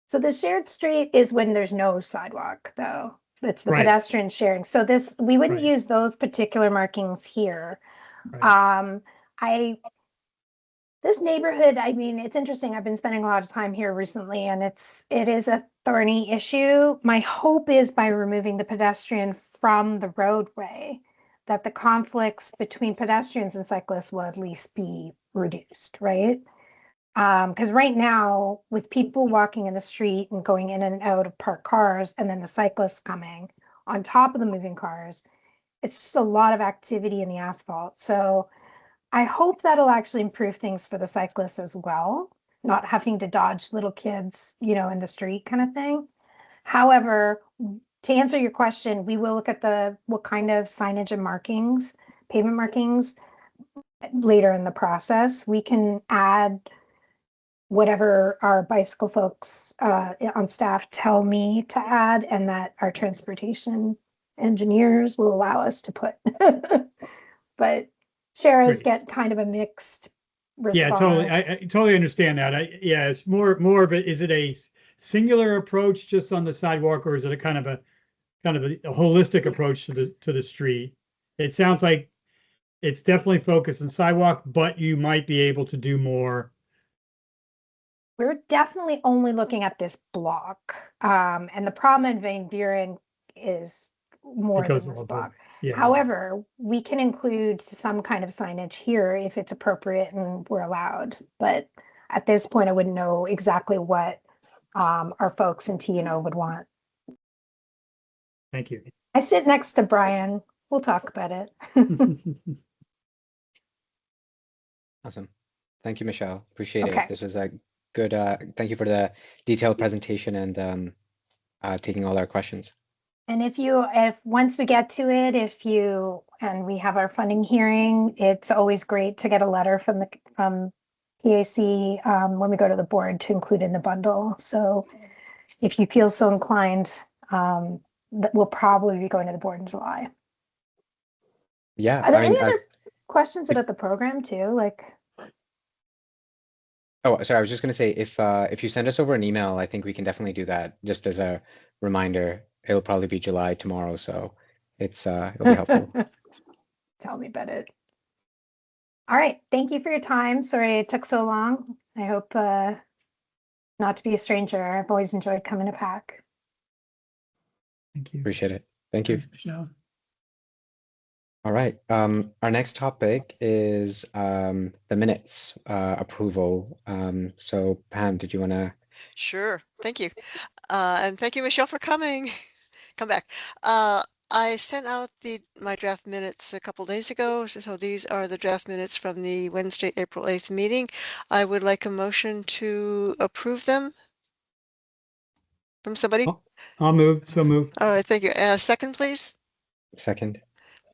S3: So the shared street is when there's no sidewalk, though. It's the
S6: Right.
S3: pedestrian sharing. So we wouldn't
S6: Right.
S3: use those particular markings here.
S6: Right.
S3: This neighborhood, I mean, it's interesting. I've been spending a lot of time here recently, and it is a thorny issue. My hope is by removing the pedestrian from the roadway, that the conflicts between pedestrians and cyclists will at least be reduced, right? Because right now, with people walking in the street and going in and out of parked cars, and then the cyclists coming on top of the moving cars, it's just a lot of activity in the asphalt. So I hope that'll actually improve things for the cyclists as well, not having to dodge little kids, in the street kind of thing. However, to answer your question, we will look at what kind of signage and markings, pavement markings, later in the process. We can add whatever our bicycle folks on staff tell me to add, and that our transportation engineers will allow us to put. But Shara's
S6: Great.
S3: get kind of a mixed response.
S6: Yeah, totally. I totally understand that. It's more of it. Is it a singular approach just on the sidewalk, or is it a kind of a holistic approach to the street? It sounds like it's definitely focused on sidewalk, but you might be able to do more.
S3: We're definitely only looking at this block. And the problem in Van Buren is more than this block.
S6: Yeah.
S3: However, we can include some kind of signage here if it's appropriate and we're allowed. But at this point, I wouldn't know exactly what our folks in T&O would want.
S6: Thank you.
S3: I sit next to Brian. We'll talk about it.
S1: Awesome. Thank you, Michelle. Appreciate
S3: Okay.
S1: it. This was a good, thank you for the detailed presentation and taking all our questions.
S3: And if once we get to it, and we have our funding hearing, it's always great to get a letter from PAC when we go to the board to include in the bundle. So if you feel so inclined, we'll probably be going to the board in July.
S1: Yeah.
S3: Are there any other questions about the program too?
S1: Oh, sorry. I was just going to say, if you send us over an email, I think we can definitely do that just as a reminder. It'll probably be July tomorrow, so it'll be helpful.
S3: Tell me about it. All right. Thank you for your time. Sorry it took so long. I hope not to be a stranger. I've always enjoyed coming to PAC.
S5: Thank you.
S1: Appreciate it. Thank you.
S5: Thanks, Michelle.
S1: All right. Our next topic is the minutes approval. So Pam, did you want to?
S7: Sure. Thank you. And thank you, Michelle, for coming. Come back. I sent out my draft minutes a couple days ago. So these are the draft minutes from the Wednesday, April 8th meeting. I would like a motion to approve them from somebody.
S6: I'll move. So move.
S7: All right, thank you. Second, please.
S1: Second.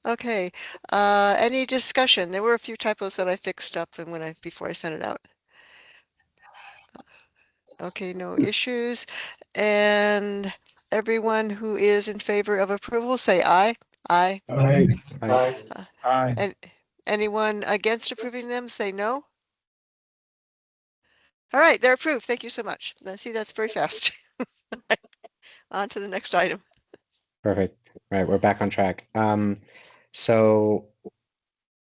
S7: Okay. Any discussion? There were a few typos that I fixed up and before I sent it out. Okay, no issues. And everyone who is in favor of approval, say aye. Aye.
S5: Aye.
S1: Aye.
S5: Aye.
S7: And anyone against approving them, say no. All right, they're approved. Thank you so much. Now, see, that's very fast. On to the next item.
S1: Perfect. Right, we're back on track. So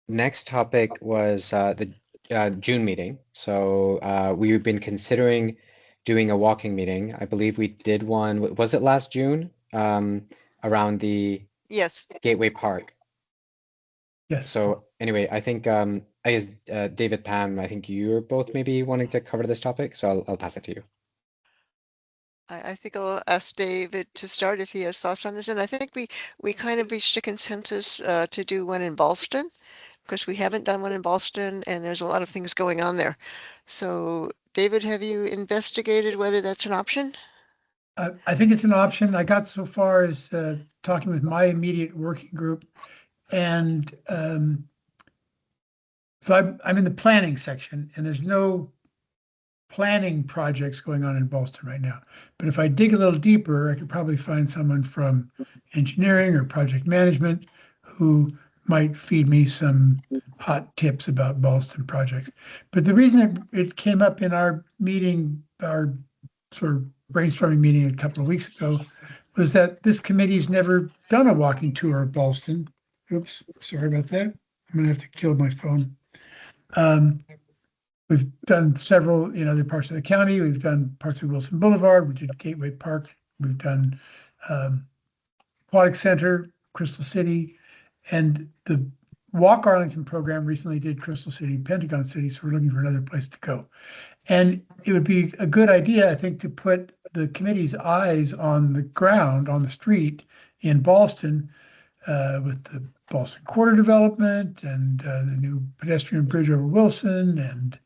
S1: next topic was the June meeting. So we've been considering doing a walking meeting. I believe we did one. Was it last June? Around the
S7: Yes.
S1: Gateway Park.
S5: Yes.
S1: So anyway, I think I guess David, Pam, I think you're both maybe wanting to cover this topic, so I'll pass it to you.
S7: I think I'll ask David to start if he has thoughts on this. And I think we kind of reached a consensus to do one in Ballston, because we haven't done one in Ballston and there's a lot of things going on there. So David, have you investigated whether that's an option?
S5: I think it's an option. I got so far as talking with my immediate working group. And so I'm in the planning section, and there's no planning projects going on in Boston right now. But if I dig a little deeper, I could probably find someone from engineering or project management who might feed me some hot tips about Boston projects. But the reason it came up in our meeting, our sort of brainstorming meeting a couple of weeks ago, was that this committee's never done a walking tour of Boston. Oops, sorry about that. I'm gonna have to kill my phone. We've done several in other parts of the county. We've done parts of Wilson Boulevard. We did Gateway Park. We've done Aquatic Center, Crystal City, and the Walk Arlington program recently did Crystal City, Pentagon City. So we're looking for another place to go. And it would be a good idea, I think, to put the committee's eyes on the ground, on the street in Boston, with the Boston Quarter development and the new pedestrian bridge over Wilson, and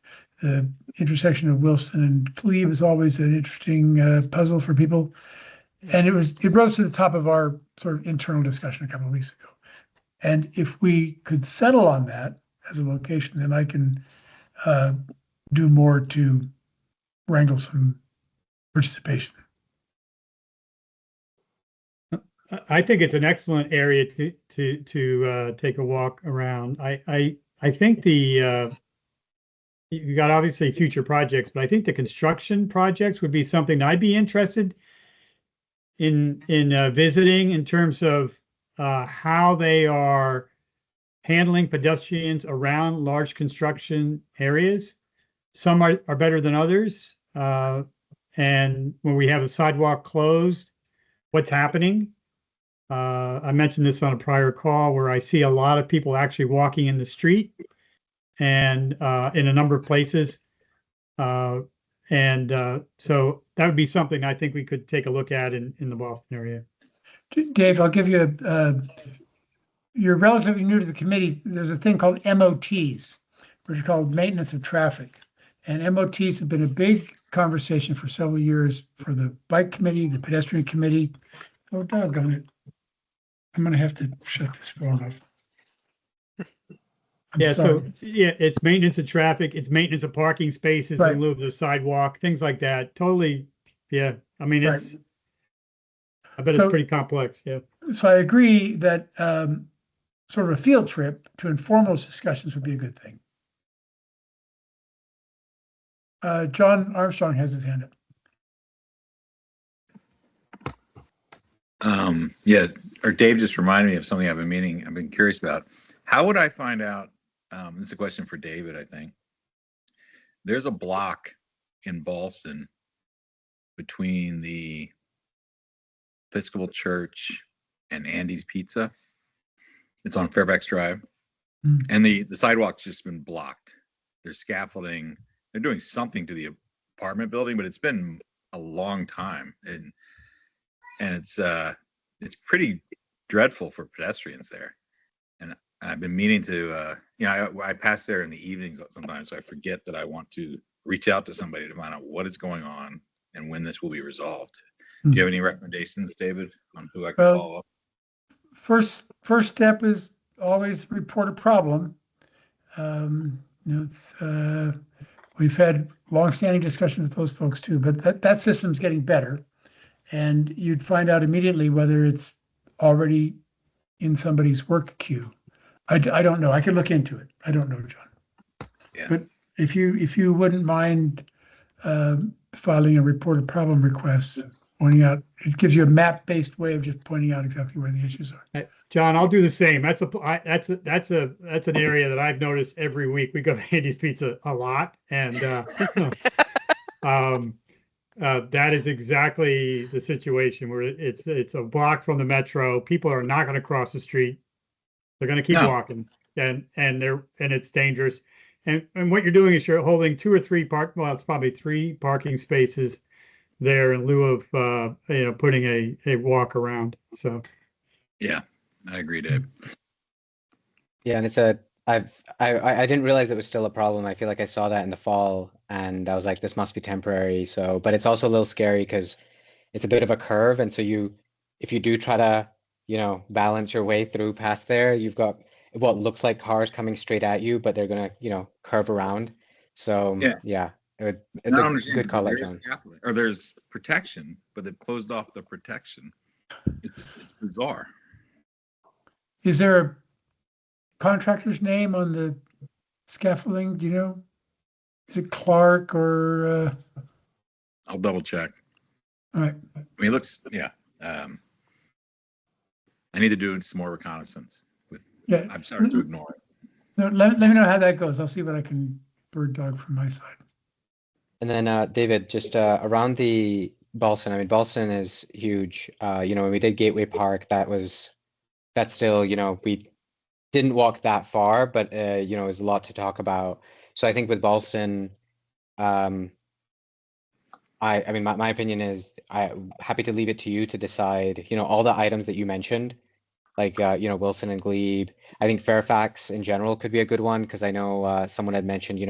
S5: the intersection of Wilson and Glebe is always an interesting puzzle for people. And it rose to the top of our sort of internal discussion a couple of weeks ago. And if we could settle on that as a location, then I can do more to wrangle some participation.
S6: I think it's an excellent area to take a walk around. I think you got obviously future projects, but I think the construction projects would be something I'd be interested in visiting in terms of how they are handling pedestrians around large construction areas. Some are better than others. And when we have a sidewalk closed, what's happening? I mentioned this on a prior call where I see a lot of people actually walking in the street and in a number of places. So that would be something I think we could take a look at in the Boston area.
S5: Dave, I'll give you you're relatively new to the committee. There's a thing called MOTs, which are called maintenance of traffic. And MOTs have been a big conversation for several years for the bike committee, the pedestrian committee. Oh, doggone it. I'm going to have to shut this phone off.
S6: Yeah, sorry. So it's maintenance of traffic, it's maintenance of parking spaces in lieu of the sidewalk, things like that. Totally. Yeah. I mean, I bet it's pretty complex. Yeah.
S5: So I agree that sort of a field trip to inform those discussions would be a good thing. John Armstrong has his hand up.
S8: Yeah, or Dave just reminded me of something I've been curious about. How would I find out? This is a question for David, I think. There's a block in Boston between the Episcopal Church and Andy's Pizza. It's on Fairfax Drive. And the sidewalk's just been blocked. There's scaffolding. They're doing something to the apartment building, but it's been a long time. And it's pretty dreadful for pedestrians there. And I've been meaning to, I pass there in the evenings sometimes, so I forget that I want to reach out to somebody to find out what is going on and when this will be resolved. Do you have any recommendations, David, on who I can follow up?
S5: First step is always report a problem. We've had longstanding discussions with those folks too, but that system's getting better. And you'd find out immediately whether it's already in somebody's work queue. I don't know. I could look into it. I don't know, John.
S8: Yeah.
S5: But if you wouldn't mind filing a report of problem request, pointing out, it gives you a map-based way of just pointing out exactly where the issues are.
S6: John, I'll do the same. That's an area that I've noticed every week. We go to Andy's Pizza a lot, and that is exactly the situation where it's a block from the metro. People are not going to cross the street. They're going to keep walking, and it's dangerous. And what you're doing is you're holding 2 or 3 it's probably 3 parking spaces there in lieu of putting a walk around. So
S8: yeah, I agree, Dave.
S1: Yeah, and I didn't realize it was still a problem. I feel like I saw that in the fall and I was like, this must be temporary. So, but it's also a little scary because it's a bit of a curve. And so if you do try to, balance your way through past there, you've got what looks like cars coming straight at you, but they're going to, curve around. So yeah, it's a good call out, John.
S8: Or there's protection, but they've closed off the protection. It's bizarre.
S5: Is there a contractor's name on the scaffolding? Do you know? Is it Clark or?
S8: I'll double check.
S5: All right.
S8: I mean, it looks, I need to do some more reconnaissance. I've started to ignore it.
S5: No, let me know how that goes. I'll see what I can bird dog from my side.
S1: And then David, just around the Ballston. I mean, Ballston is huge. When we did Gateway Park, that's still, we didn't walk that far, but it was a lot to talk about. So I think with Ballston, I mean, my opinion is I'm happy to leave it to you to decide, all the items that you mentioned, like, Wilson and Glebe. I think Fairfax in general could be a good one because I know someone had mentioned,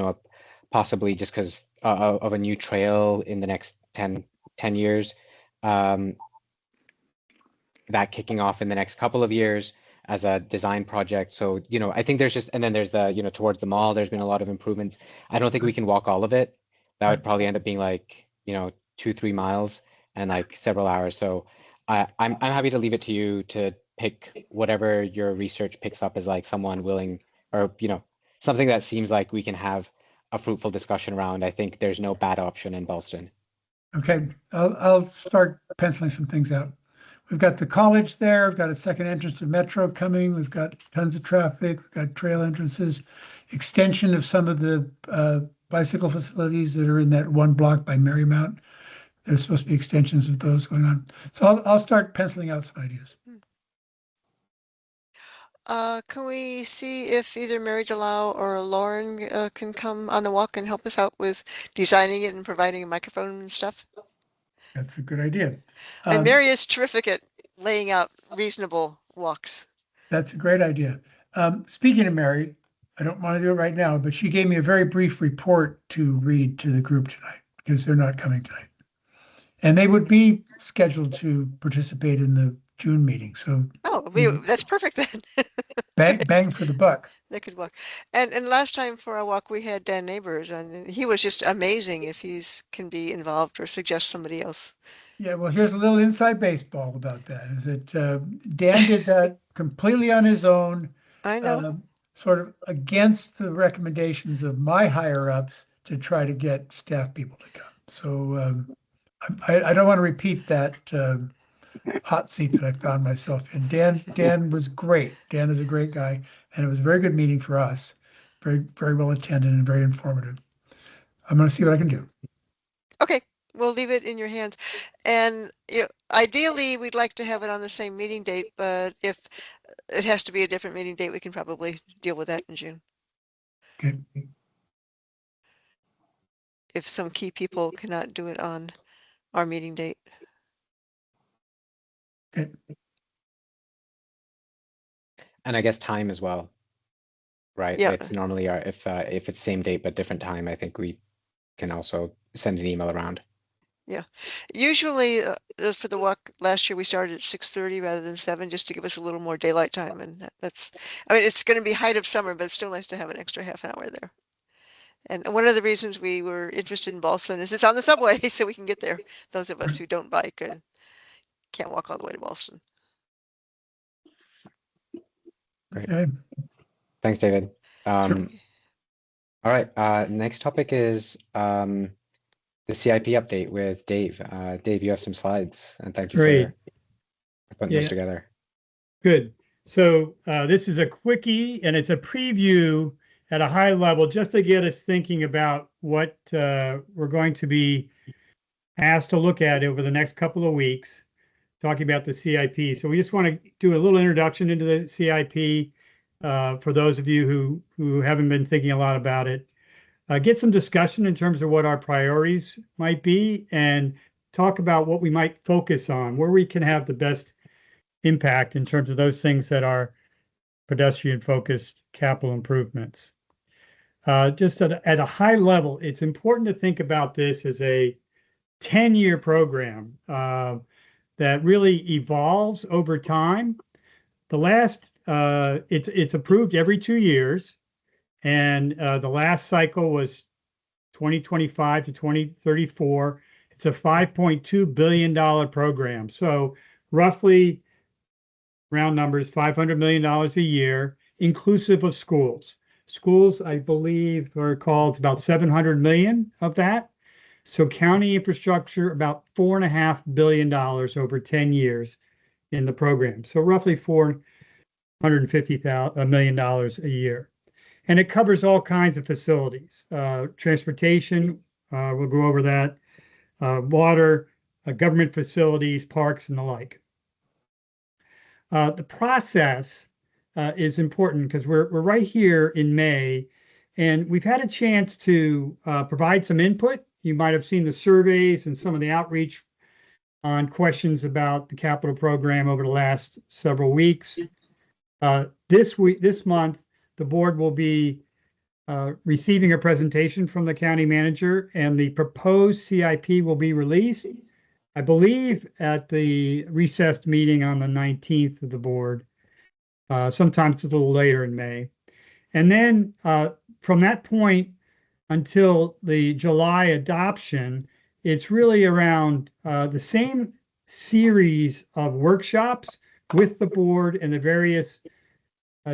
S1: possibly just because of a new trail in the next 10 years, that kicking off in the next couple of years as a design project. So, I think there's and then there's the, towards the mall, there's been a lot of improvements. I don't think we can walk all of it. That would probably end up being like, 2-3 miles and like several hours. So I'm happy to leave it to you to pick whatever your research picks up as like someone willing or, something that seems like we can have a fruitful discussion around. I think there's no bad option in Ballston.
S5: Okay, I'll start penciling some things out. We've got the college there. We've got a second entrance to Metro coming. We've got tons of traffic. We've got trail entrances, extension of some of the bicycle facilities that are in that one block by Marymount. There's supposed to be extensions of those going on. So I'll start penciling out some ideas.
S7: Can we see if either Mary Delau or Lauren can come on the walk and help us out with designing it and providing a microphone and stuff?
S5: That's a good idea.
S7: And Mary is terrific at laying out reasonable walks.
S5: That's a great idea. Speaking of Mary, I don't want to do it right now, but she gave me a very brief report to read to the group tonight because they're not coming tonight. And they would be scheduled to participate in the June meeting. So
S7: that's perfect then.
S5: bang for the buck.
S7: They could walk. And last time for our walk we had Dan Neighbors, and he was just amazing if he can be involved or suggest somebody else.
S5: Yeah, well, here's a little inside baseball about that. Is that Dan did that completely on his own.
S7: I know.
S5: Sort of against the recommendations of my higher ups to try to get staff people to come. So I don't want to repeat that hot seat that I found myself in. Dan was great. Dan is a great guy, and it was a very good meeting for us. Very, very well attended and very informative. I'm going to see what I can do.
S7: Okay, we'll leave it in your hands. And ideally, we'd like to have it on the same meeting date, but if it has to be a different meeting date. We can probably deal with that in June.
S5: Okay.
S7: If some key people cannot do it on our meeting date.
S5: Okay.
S1: And I guess time as well, right?
S7: Yeah.
S1: It's normally if it's same date but different time, I think we can also send an email around.
S7: Yeah, usually for the walk last year, we started at 6:30 rather than 7, just to give us a little more daylight time. And that's, I mean, it's going to be height of summer, but it's still nice to have an extra half hour there. And one of the reasons we were interested in Ballston is it's on the subway, so we can get there. Those of us who don't bike and can't walk all the way to Ballston.
S1: Great.
S5: Okay.
S1: Thanks, David.
S5: Sure.
S1: All right. Next topic is the CIP update with Dave. Dave, you have some slides, and thank you
S6: Great.
S1: for putting those together.
S6: Good. So this is a quickie, and it's a preview at a high level just to get us thinking about what we're going to be asked to look at over the next couple of weeks, talking about the CIP. So we just want to do a little introduction into the CIP for those of you who haven't been thinking a lot about it. Get some discussion in terms of what our priorities might be, and talk about what we might focus on, where we can have the best impact in terms of those things that are pedestrian-focused capital improvements. Just at a high level, it's important to think about this as a 10-year program that really evolves over time. The last, it's approved every 2 years. And the last cycle was 2025 to 2034. It's a $5.2 billion program. So roughly, round numbers, $500 million a year, inclusive of schools. Schools, I believe, or recall, it's about 700 million of that. So county infrastructure, about $4.5 billion over 10 years in the program. So roughly $450 million a year. And it covers all kinds of facilities, transportation, we'll go over that, water, government facilities, parks, and the like. The process is important because we're right here in May, and we've had a chance to provide some input. You might have seen the surveys and some of the outreach on questions about the capital program over the last several weeks. This month, the board will be receiving a presentation from the county manager, and the proposed CIP will be released, I believe, at the recessed meeting on the 19th of the board. Sometimes a little later in May. And then from that point until the July adoption, it's really around the same series of workshops with the board and the various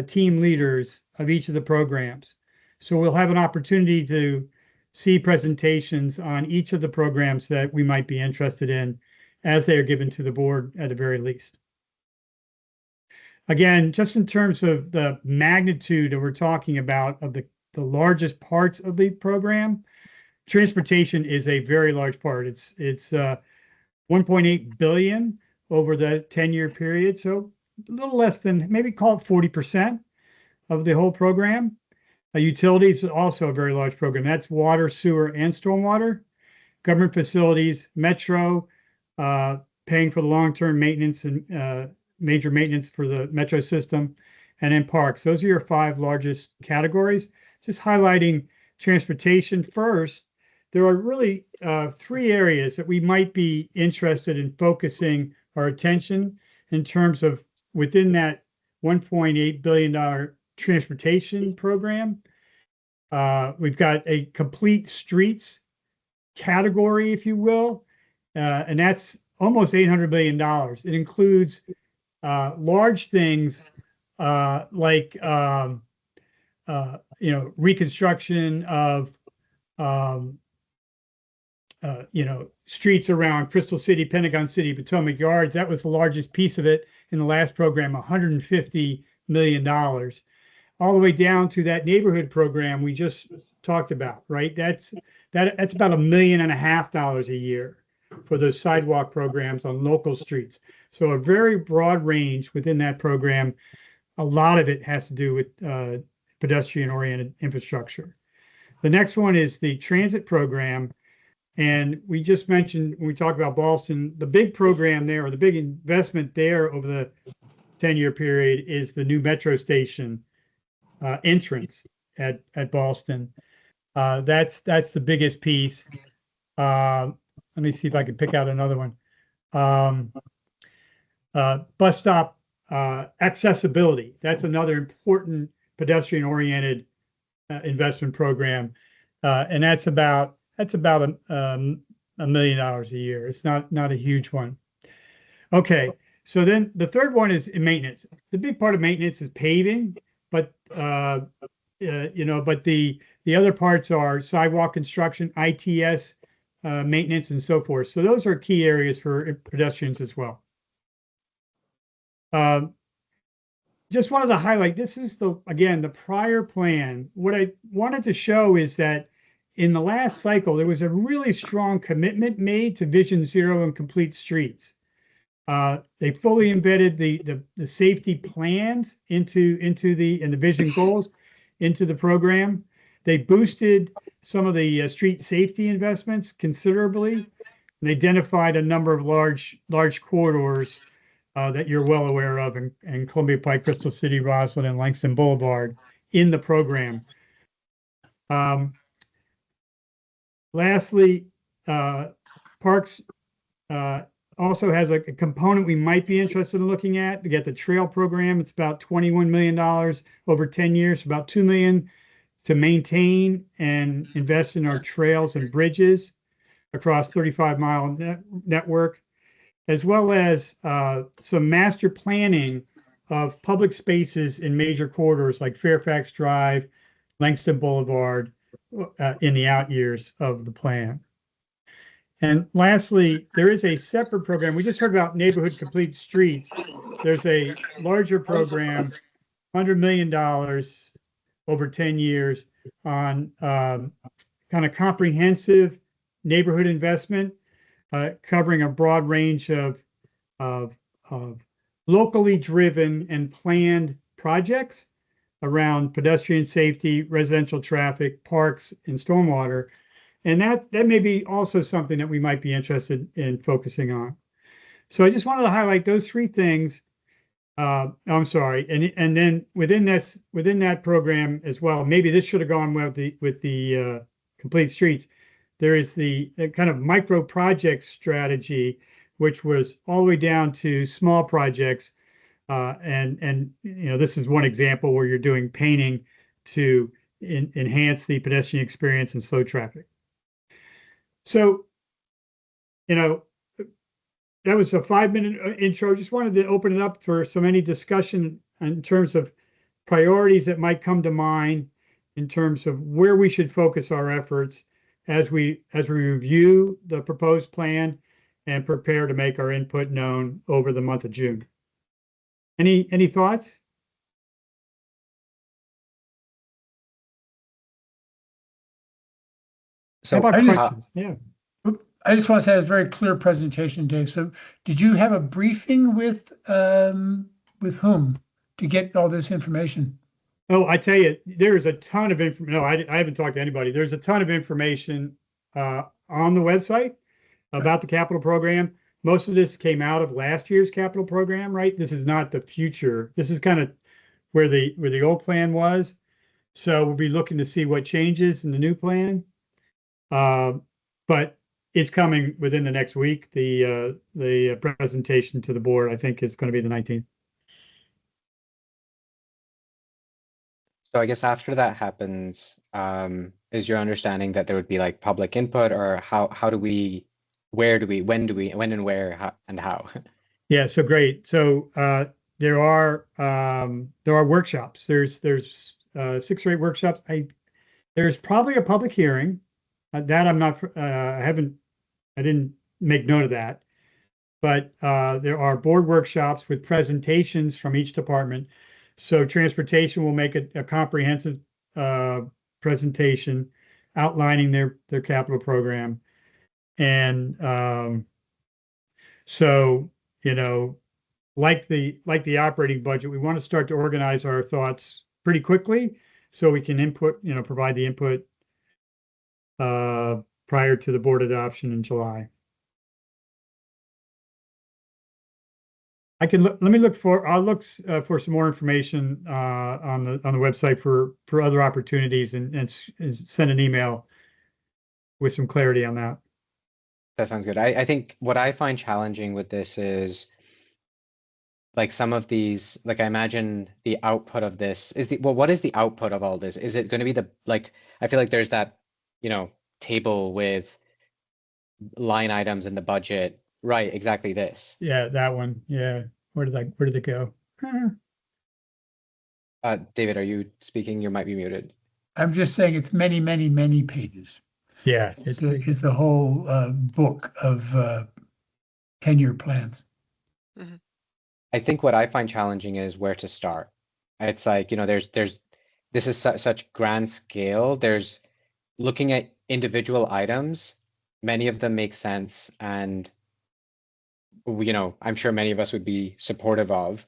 S6: team leaders of each of the programs. So we'll have an opportunity to see presentations on each of the programs that we might be interested in as they are given to the board at the very least. Again, just in terms of the magnitude that we're talking about of the largest parts of the program, transportation is a very large part. It's 1.8 billion over the 10-year period. So a little less than, maybe call it 40% of the whole program. Utilities is also a very large program. That's water, sewer, and stormwater. Government facilities, metro, paying for the long-term maintenance and major maintenance for the metro system, and then parks. Those are your 5 largest categories. Just highlighting transportation first, there are really 3 areas that we might be interested in focusing our attention in terms of within that $1.8 billion transportation program. We've got a complete streets category, if you will, and that's almost $800 million. It includes large things like reconstruction of streets around Crystal City, Pentagon City, Potomac Yards. That was the largest piece of it in the last program, $150 million, all the way down to that neighborhood program we just talked about, right? That's about $1.5 million a year for those sidewalk programs on local streets. So a very broad range within that program. a lot of it has to do with pedestrian-oriented infrastructure. The next one is the transit program. And we just mentioned, when we talk about Boston, the big program there, or the big investment there over the 10-year period, is the new metro station entrance at Boston. That's the biggest piece. Let me see if I can pick out another one. Bus stop accessibility. That's another important pedestrian-oriented investment program, and that's about $1 million a year. It's not a huge one. Okay, so then the third one is maintenance. The big part of maintenance is paving, but but the other parts are sidewalk construction, ITS maintenance, and so forth. So those are key areas for pedestrians as well. Just wanted to highlight, this is again, the prior plan. What I wanted to show is that in the last cycle, there was a really strong commitment made to Vision Zero and complete streets. They fully embedded the safety plans into the vision goals into the program. They boosted some of the street safety investments considerably, and they identified a number of large corridors that you're well aware of in Columbia Pike, Crystal City, Roslyn, and Langston Boulevard in the program. Lastly, Parks also has a component we might be interested in looking at. To get the trail program, it's about $21 million over 10 years, about $2 million to maintain and invest in our trails and bridges across 35-mile network, as well as some master planning of public spaces in major corridors like Fairfax Drive, Langston Boulevard, in the out years of the plan. And lastly, there is a separate program. We just heard about Neighborhood Complete Streets. There's a larger program, $100 million over 10 years on kind of comprehensive neighborhood investment, covering a broad range of locally driven and planned projects around pedestrian safety, residential traffic, parks, and stormwater. And that may be also something that we might be interested in focusing on. So I just wanted to highlight those three things. I'm sorry, and then within that program as well, maybe this should have gone with the complete streets. There is the kind of micro project strategy, which was all the way down to small projects. And this is one example where you're doing painting to enhance the pedestrian experience and slow traffic. So, that was a 5-minute intro. Just wanted to open it up for any discussion in terms of priorities that might come to mind in terms of where we should focus our efforts as we review the proposed plan and prepare to make our input known over the month of June. Any thoughts?
S1: So
S6: How about questions? Yeah.
S5: I just want to say it was a very clear presentation, Dave. So did you have a briefing with whom to get all this information?
S6: Oh, I tell you, there's a ton of information. No, I haven't talked to anybody. There's a ton of information on the website about the capital program. Most of this came out of last year's capital program, right? This is not the future. This is kind of where the old plan was. So we'll be looking to see what changes in the new plan. But it's coming within the next week. The presentation to the board, I think, is going to be the 19th.
S1: So I guess after that happens, is your understanding that there would be like public input, or how do we, when and where, and how? Yeah,
S6: so great. So there are workshops. There's 6 or 8 workshops. There's probably a public hearing. That I'm not, I didn't make note of that. But there are board workshops with presentations from each department. So transportation will make a comprehensive presentation outlining their capital program. And so, like the operating budget, we want to start to organize our thoughts pretty quickly so we can provide the input prior to the board adoption in July. Let me look I'll look for some more information on the website for other opportunities and send an email with some clarity on that.
S1: That sounds good. I think what I find challenging with this is like some of these, like I imagine the output of this is what is the output of all this? Is it going to be I feel like there's that, table with line items in the budget. Right, exactly this.
S6: Yeah, that one. Yeah. Where did it go?
S1: David, are you speaking? You might be muted.
S5: I'm just saying it's many, many, many pages.
S6: Yeah.
S5: It's a whole book of 10-year plans.
S7: Mm-hmm.
S1: I think what I find challenging is where to start. It's like, this is such grand scale. There's looking at individual items. Many of them make sense, and I'm sure many of us would be supportive of.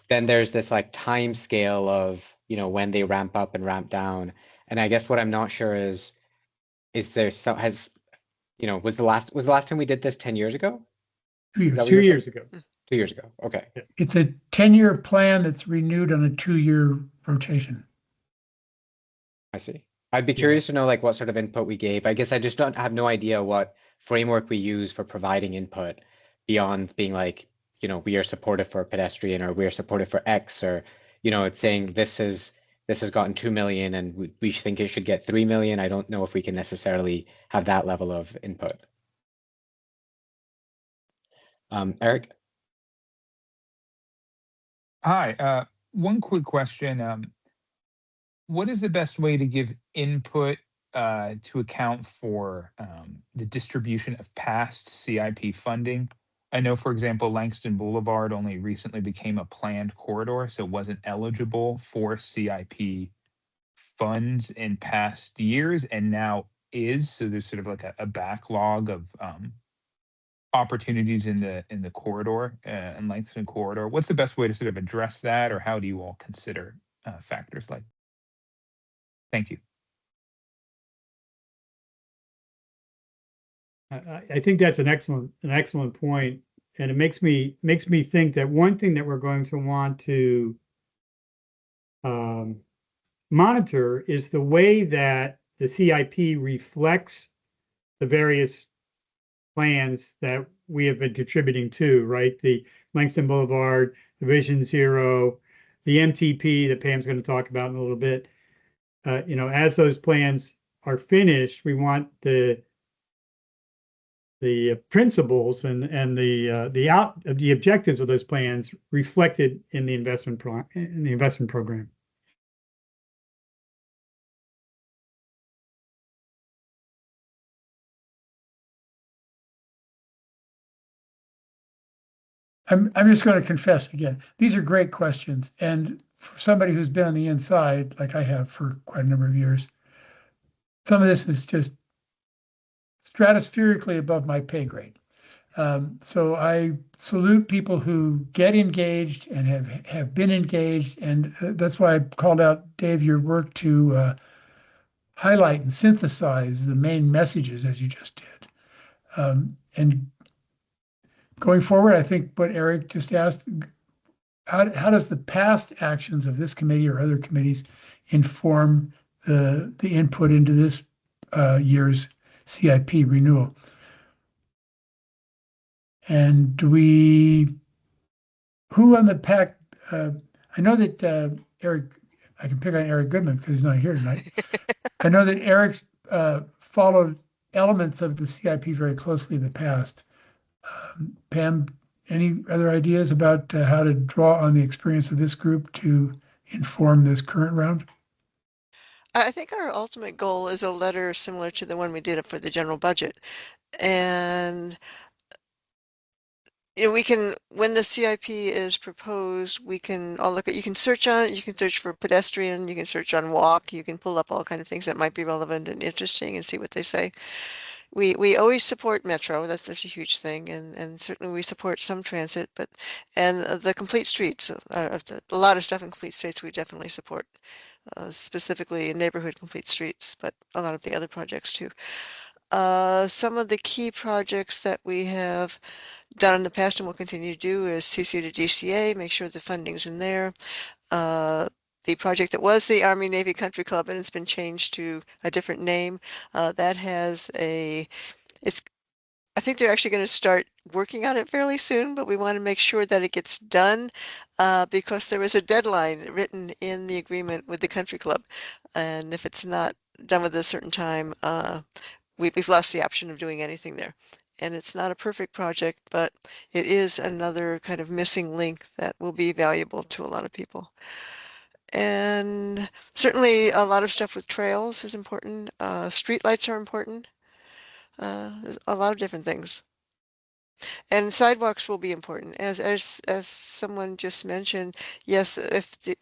S1: Then there's this like time scale of, when they ramp up and ramp down. And I guess what I'm not sure is there was the last time we did this 10 years ago?
S5: 2 years.
S6: 2 years ago.
S1: 2 years ago. Okay.
S5: It's a 10-year plan that's renewed on a 2-year rotation.
S1: I see. I'd be curious to know like what sort of input we gave. I guess I just have no idea what framework we use for providing input beyond being like, we are supportive for pedestrian, or we are supportive for X, or, it's saying this has gotten 2 million and we think it should get 3 million. I don't know if we can necessarily have that level of input. Eric?
S9: Hi, one quick question. What is the best way to give input to account for the distribution of past CIP funding? I know, for example, Langston Boulevard only recently became a planned corridor, so wasn't eligible for CIP funds in past years, and now is. So there's sort of like a backlog of opportunities in the corridor and Langston corridor. What's the best way to sort of address that, or how do you all consider factors like? Thank you.
S6: I think that's an excellent point, and it makes me think that one thing that we're going to want to monitor is the way that the CIP reflects the various plans that we have been contributing to, right? The Langston Boulevard, the Vision Zero, the MTP that Pam's going to talk about in a little bit. As those plans are finished, we want the principles and the objectives of those plans reflected in the investment program.
S5: I'm just going to confess again. These are great questions, and for somebody who's been on the inside, like I have for quite a number of years, some of this is just stratospherically above my pay grade. So I salute people who get engaged and have been engaged, and that's why I called out, Dave, your work to highlight and synthesize the main messages as you just did. And going forward, I think what Eric just asked, how does the past actions of this committee or other committees inform the input into this year's CIP renewal? And who on the PAC, I know that Eric, I can pick on Eric Goodman because he's not here tonight. I know that Eric followed elements of the CIP very closely in the past. Pam, any other ideas about how to draw on the experience of this group to inform this current round?
S7: I think our ultimate goal is a letter similar to the one we did for the general budget. And we can, when the CIP is proposed, we can all look at, you can search on it, you can search for pedestrian, you can search on walk, you can pull up all kinds of things that might be relevant and interesting and see what they say. we always support Metro. That's a huge thing, and certainly we support some transit, but and the complete streets, a lot of stuff in complete streets we definitely support, specifically in neighborhood complete streets, but a lot of the other projects too. Some of the key projects that we have done in the past and will continue to do is CC to DCA, make sure the funding's in there. The project that was the Army Navy Country Club and it's been changed to a different name, that has I think they're actually going to start working on it fairly soon, but we want to make sure that it gets done because there is a deadline written in the agreement with the country club. And if it's not done with a certain time, we've lost the option of doing anything there. And it's not a perfect project, but it is another kind of missing link that will be valuable to a lot of people. And certainly a lot of stuff with trails is important. Street lights are important. There's a lot of different things. And sidewalks will be important. As someone just mentioned, yes,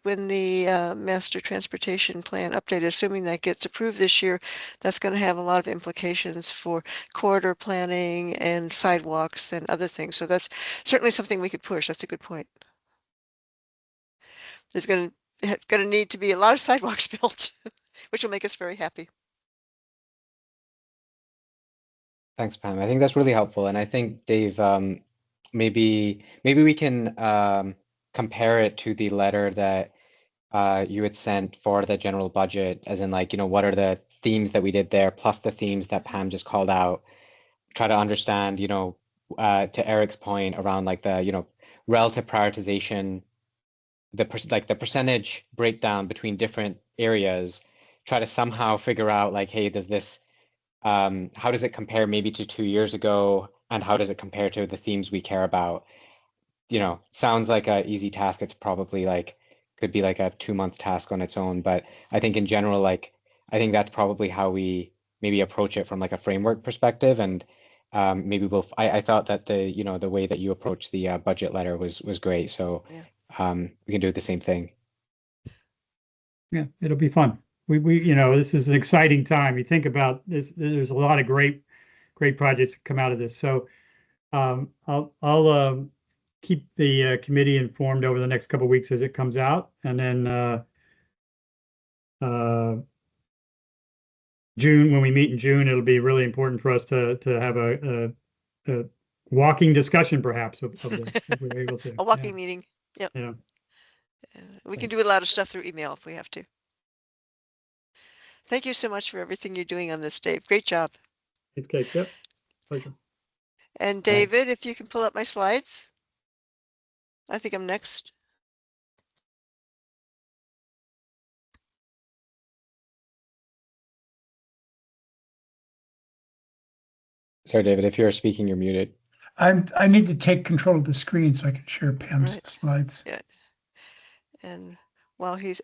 S7: when the master transportation plan update, assuming that gets approved this year, that's going to have a lot of implications for corridor planning and sidewalks and other things. So that's certainly something we could push. That's a good point. There's going to need to be a lot of sidewalks built, which will make us very happy.
S1: Thanks, Pam. I think that's really helpful. And I think, Dave, maybe we can compare it to the letter that you had sent for the general budget, as in like, what are the themes that we did there, plus the themes that Pam just called out. Try to understand, to Eric's point around like the, relative prioritization, the percentage breakdown between different areas. Try to somehow figure out like, hey, does this how does it compare maybe to 2 years ago, and how does it compare to the themes we care about? Sounds like an easy task. It's probably could be like a 2-month task on its own, but I think in general, I think that's probably how we maybe approach it from like a framework perspective. And maybe I thought that the way that you approached the budget letter was great. So
S7: yeah.
S1: We can do the same thing.
S6: Yeah, it'll be fun. This is an exciting time. You think about this, there's a lot of great projects that come out of this. So I'll keep the committee informed over the next couple of weeks as it comes out. And then June, when we meet in June, it'll be really important for us to have a walking discussion perhaps of this, if we're able to.
S7: A walking meeting. Yep.
S6: Yeah.
S7: We can do a lot of stuff through email if we have to. Thank you so much for everything you're doing on this, Dave. Great job.
S6: Okay, yep. Pleasure.
S7: And David, if you can pull up my slides. I think I'm next.
S1: Sorry, David, if you're speaking, you're muted.
S5: I need to take control of the screen so I can share Pam's
S7: Right.
S5: slides.
S7: Yeah. And while he's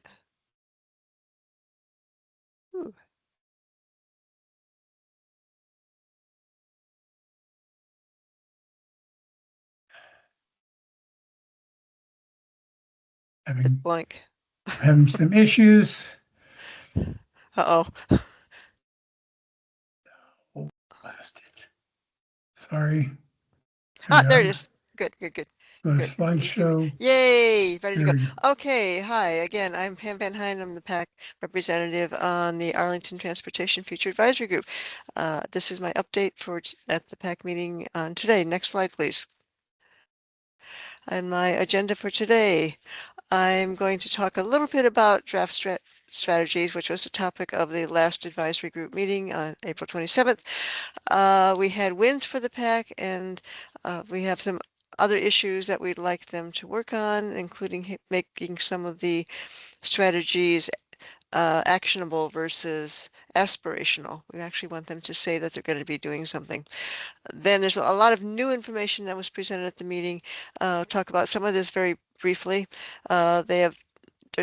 S7: blank.
S5: Having some issues.
S7: Uh-oh.
S5: Blasted. Sorry.
S7: There it is. Good.
S5: Go to
S7: Good.
S5: slideshow.
S7: Yay, ready to go. Okay, hi, again, I'm Pam Van Hine. I'm the PAC representative on the Arlington Transportation Future Advisory Group. This is my update at the PAC meeting on today. Next slide, please. And my agenda for today, I'm going to talk a little bit about draft strategies, which was the topic of the last advisory group meeting on April 27th. We had wins for the PAC, and we have some other issues that we'd like them to work on, including making some of the strategies actionable versus aspirational. We actually want them to say that they're going to be doing something. Then there's a lot of new information that was presented at the meeting. Talk about some of this very briefly. They're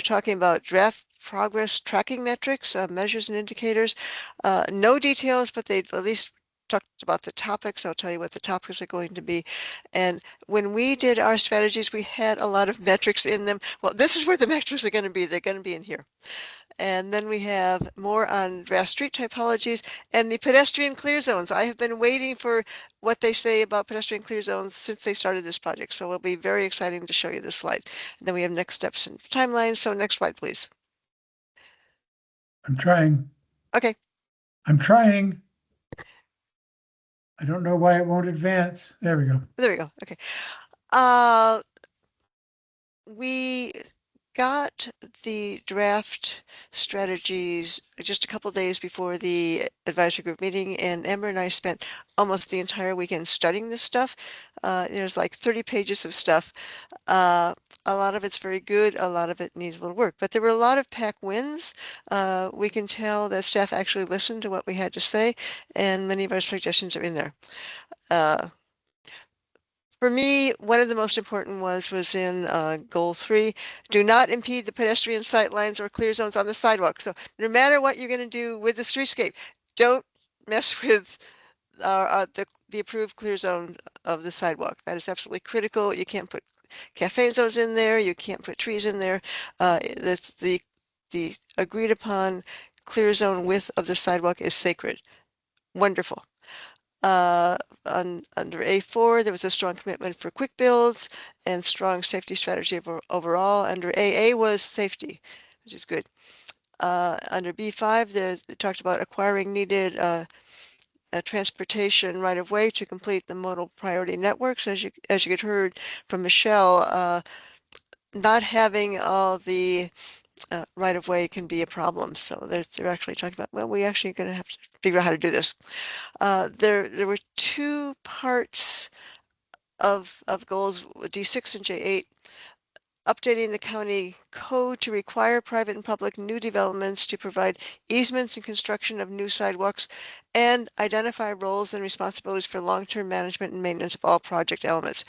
S7: talking about draft progress tracking metrics, measures and indicators. No details, but they at least talked about the topics. I'll tell you what the topics are going to be. And when we did our strategies, we had a lot of metrics in them. Well, this is where the metrics are going to be. They're going to be in here. And then we have more on draft street typologies and the pedestrian clear zones. I have been waiting for what they say about pedestrian clear zones since they started this project. So it'll be very exciting to show you this slide. And then we have next steps and timelines. So next slide, please.
S5: I'm trying.
S7: Okay.
S5: I'm trying. I don't know why it won't advance. There we go.
S7: There we go. Okay. We got the draft strategies just a couple days before the advisory group meeting, and Amber and I spent almost the entire weekend studying this stuff. There's like 30 pages of stuff. A lot of it's very good. A lot of it needs a little work, but there were a lot of PAC wins. We can tell that staff actually listened to what we had to say, and many of our suggestions are in there. For me, one of the most important was in goal 3. Do not impede the pedestrian sight lines or clear zones on the sidewalk. So no matter what you're going to do with the streetscape, don't mess with the approved clear zone of the sidewalk. That is absolutely critical. You can't put cafe zones in there. You can't put trees in there. The agreed upon clear zone width of the sidewalk is sacred. Wonderful. Under A4, there was a strong commitment for quick builds and strong safety strategy overall. Under AA was safety, which is good. Under B5, they talked about acquiring needed transportation right of way to complete the modal priority networks. As you had heard from Michelle, not having all the right of way can be a problem. So they're actually talking about, well, we actually going to have to figure out how to do this. There were 2 parts of goals, D6 and J8, updating the county code to require private and public new developments to provide easements and construction of new sidewalks and identify roles and responsibilities for long-term management and maintenance of all project elements.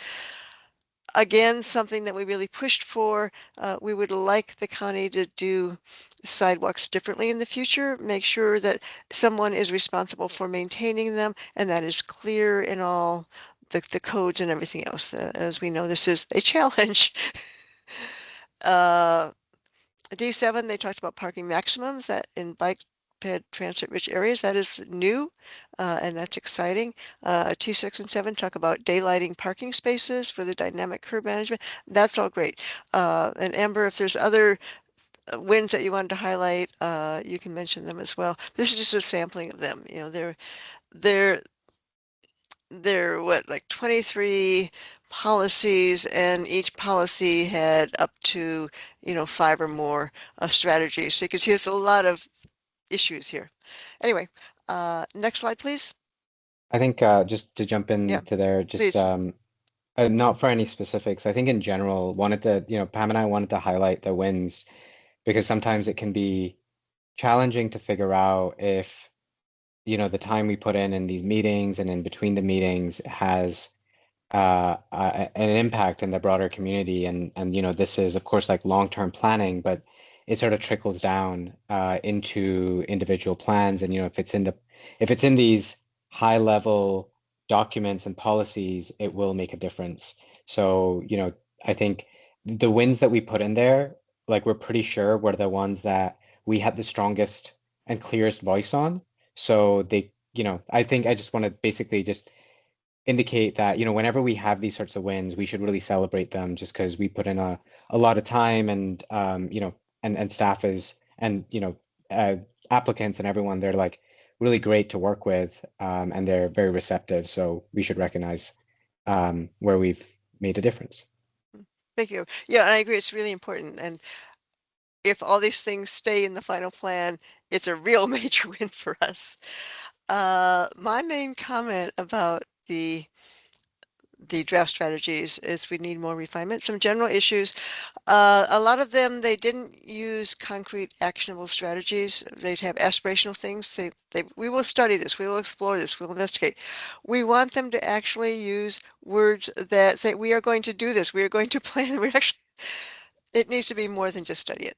S7: Again, something that we really pushed for. We would like the county to do sidewalks differently in the future, make sure that someone is responsible for maintaining them, and that is clear in all the codes and everything else. As we know, this is a challenge. D7, they talked about parking maximums that in bike ped transit rich areas. That is new, and that's exciting. T6 and 7 talk about daylighting parking spaces for the dynamic curb management. That's all great. And Amber, if there's other wins that you wanted to highlight, you can mention them as well. This is just a sampling of them. You know, they're what, like 23 policies, and each policy had up to 5 or more strategies. So you can see there's a lot of issues here. Anyway, next slide, please.
S1: I think just to jump into there, just
S7: please.
S1: not for any specifics. I think in general, wanted to, Pam and I wanted to highlight the wins because sometimes it can be challenging to figure out if, the time we put in these meetings and in between the meetings has an impact in the broader community. And this is, of course, like long-term planning, but it sort of trickles down into individual plans. And, if it's in these high-level documents and policies, it will make a difference. So, I think the wins that we put in there, like we're pretty sure were the ones that we had the strongest and clearest voice on. So they, I think I just want to basically just indicate that, whenever we have these sorts of wins, we should really celebrate them just because we put in a lot of time and, and staff is, and, applicants and everyone, they're like really great to work with and they're very receptive. So we should recognize where we've made a difference.
S7: Thank you. Yeah, I agree. It's really important. And if all these things stay in the final plan, it's a real major win for us. My main comment about the draft strategies is we need more refinement. Some general issues. A lot of them, they didn't use concrete actionable strategies. They'd have aspirational things. We will study this. We will explore this. We'll investigate. We want them to actually use words that say, we are going to do this. We are going to plan. It needs to be more than just study it.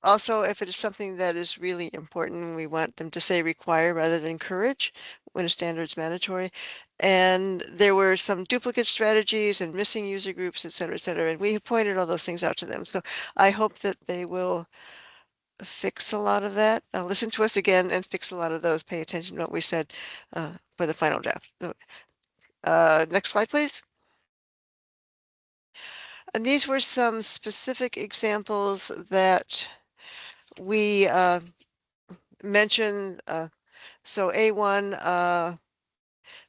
S7: Also, if it is something that is really important, we want them to say require rather than encourage when a standard is mandatory. And there were some duplicate strategies and missing user groups, et cetera, and we pointed all those things out to them. So I hope that they will fix a lot of that. Listen to us again and fix a lot of those. Pay attention to what we said for the final draft. Next slide, please. And these were some specific examples that we mentioned. So A1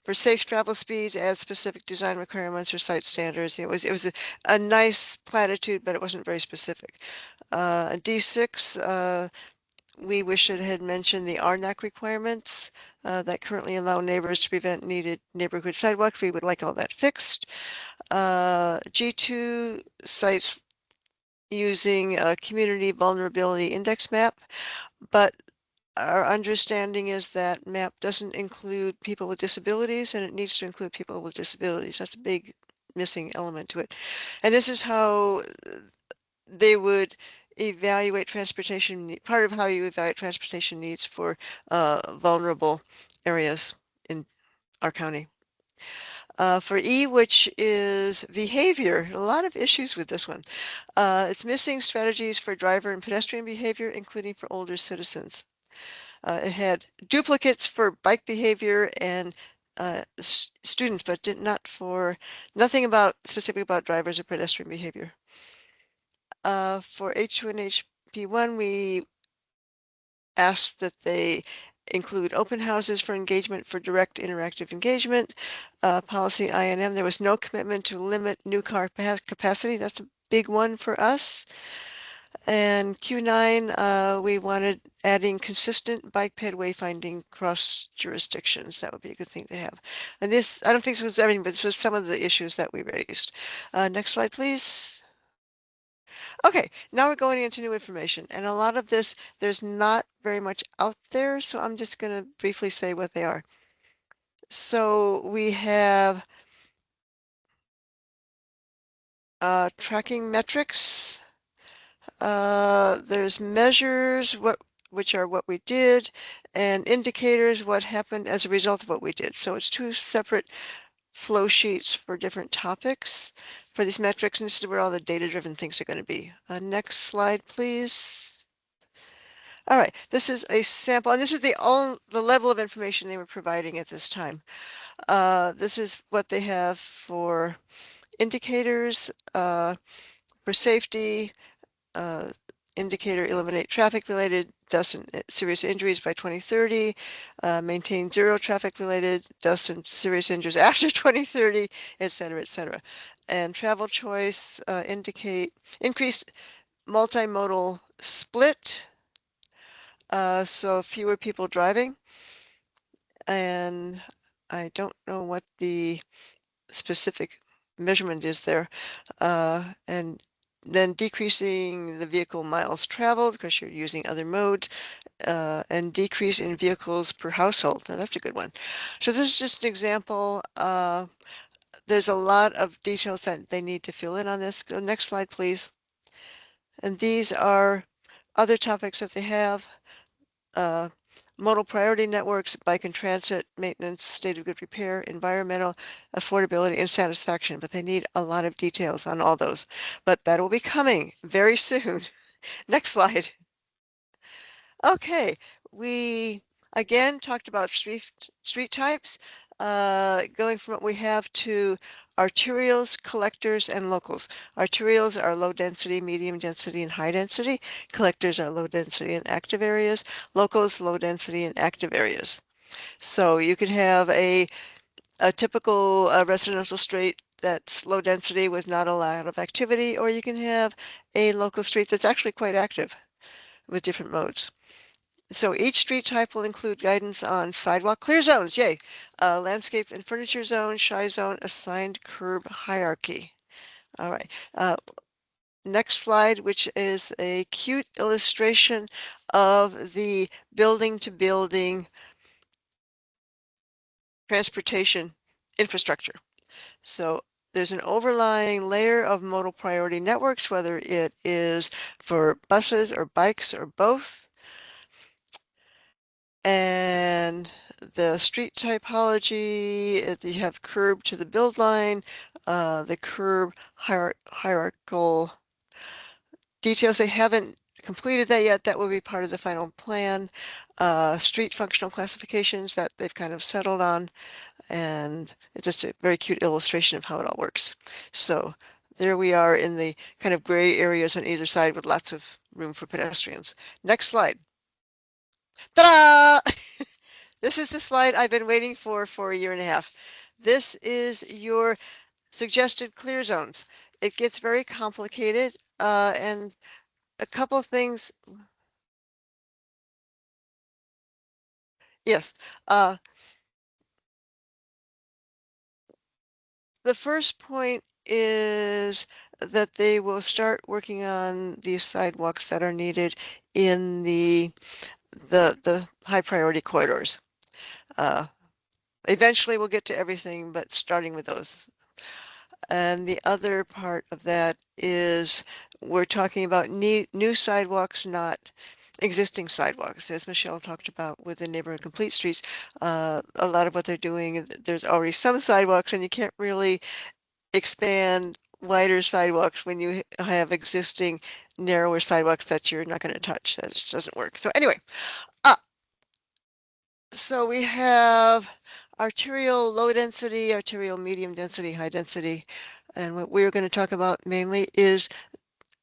S7: for safe travel speeds, add specific design requirements or site standards. It was a nice platitude, but it wasn't very specific. D6, we wish it had mentioned the RNAC requirements that currently allow neighbors to prevent needed neighborhood sidewalks. We would like all that fixed. G2 sites using a community vulnerability index map, but our understanding is that map doesn't include people with disabilities, and it needs to include people with disabilities. That's a big missing element to it. And this is how they would evaluate transportation, part of how you evaluate transportation needs for vulnerable areas in our county. For E, which is behavior, a lot of issues with this one. It's missing strategies for driver and pedestrian behavior, including for older citizens. It had duplicates for bike behavior and students, but nothing about specifically about drivers or pedestrian behavior. For H2 and HP1, we asked that they include open houses for engagement for direct interactive engagement. Policy INM, there was no commitment to limit new car capacity. That's a big one for us. And Q9, we wanted adding consistent bike ped wayfinding across jurisdictions. That would be a good thing to have. And this, I don't think this was everything, but this was some of the issues that we raised. Next slide, please. Okay, now we're going into new information, and a lot of this, there's not very much out there, so I'm just going to briefly say what they are. So we have tracking metrics. There's measures, which are what we did, and indicators, what happened as a result of what we did. So it's two separate flow sheets for different topics for these metrics, and this is where all the data-driven things are going to be. Next slide, please. All right, this is a sample, and this is the level of information they were providing at this time. This is what they have for indicators, for safety, indicator eliminate traffic-related deaths and serious injuries by 2030, maintain zero traffic-related deaths and serious injuries after 2030, et cetera, et cetera. And travel choice indicate increased multimodal split, so fewer people driving. And I don't know what the specific measurement is there. And then decreasing the vehicle miles traveled because you're using other modes, and decrease in vehicles per household. Now, that's a good one. So this is just an example. There's a lot of details that they need to fill in on this. Go next slide, please. And these are other topics that they have. Modal priority networks, bike and transit, maintenance, state of good repair, environmental, affordability, and satisfaction. But they need a lot of details on all those. But that will be coming very soon. Next slide. Okay, we again talked about street types, going from what we have to arterials, collectors, and locals. Arterials are low density, medium density, and high density. Collectors are low density and active areas. Locals, low density and active areas. So you could have a typical residential street that's low density with not a lot of activity, or you can have a local street that's actually quite active with different modes. So each street type will include guidance on sidewalk clear zones, yay, landscape and furniture zone, shy zone, assigned curb hierarchy. All right, next slide, which is a cute illustration of the building to building transportation infrastructure. So there's an overlying layer of modal priority networks, whether it is for buses or bikes or both. And the street typology, you have curb to the build line, the curb hierarchical details. They haven't completed that yet. That will be part of the final plan. Street functional classifications that they've kind of settled on. And it's just a very cute illustration of how it all works. So there we are in the kind of gray areas on either side with lots of room for pedestrians. Next slide. Ta-da! This is the slide I've been waiting for a year and a half. This is your suggested clear zones. It gets very complicated and a couple of things. Yes. The first point is that they will start working on these sidewalks that are needed in the high priority corridors. Eventually we'll get to everything, but starting with those. And the other part of that is we're talking about new sidewalks, not existing sidewalks. As Michelle talked about with the neighborhood complete streets, a lot of what they're doing, there's already some sidewalks and you can't really expand wider sidewalks when you have existing narrower sidewalks that you're not going to touch. That just doesn't work. So anyway, so we have arterial low density, arterial medium density, high density. And what we're going to talk about mainly is,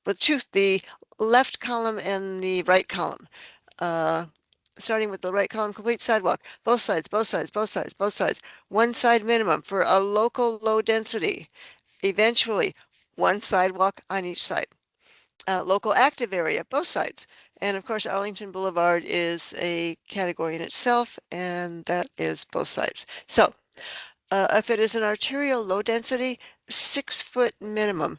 S7: but choose the left column and the right column. Starting with the right column, complete sidewalk, both sides, both sides, both sides, both sides. One side minimum for a local low density. Eventually, one sidewalk on each side. Local active area, both sides. And of course, Arlington Boulevard is a category in itself, and that is both sides. So if it is an arterial low density, 6 foot minimum.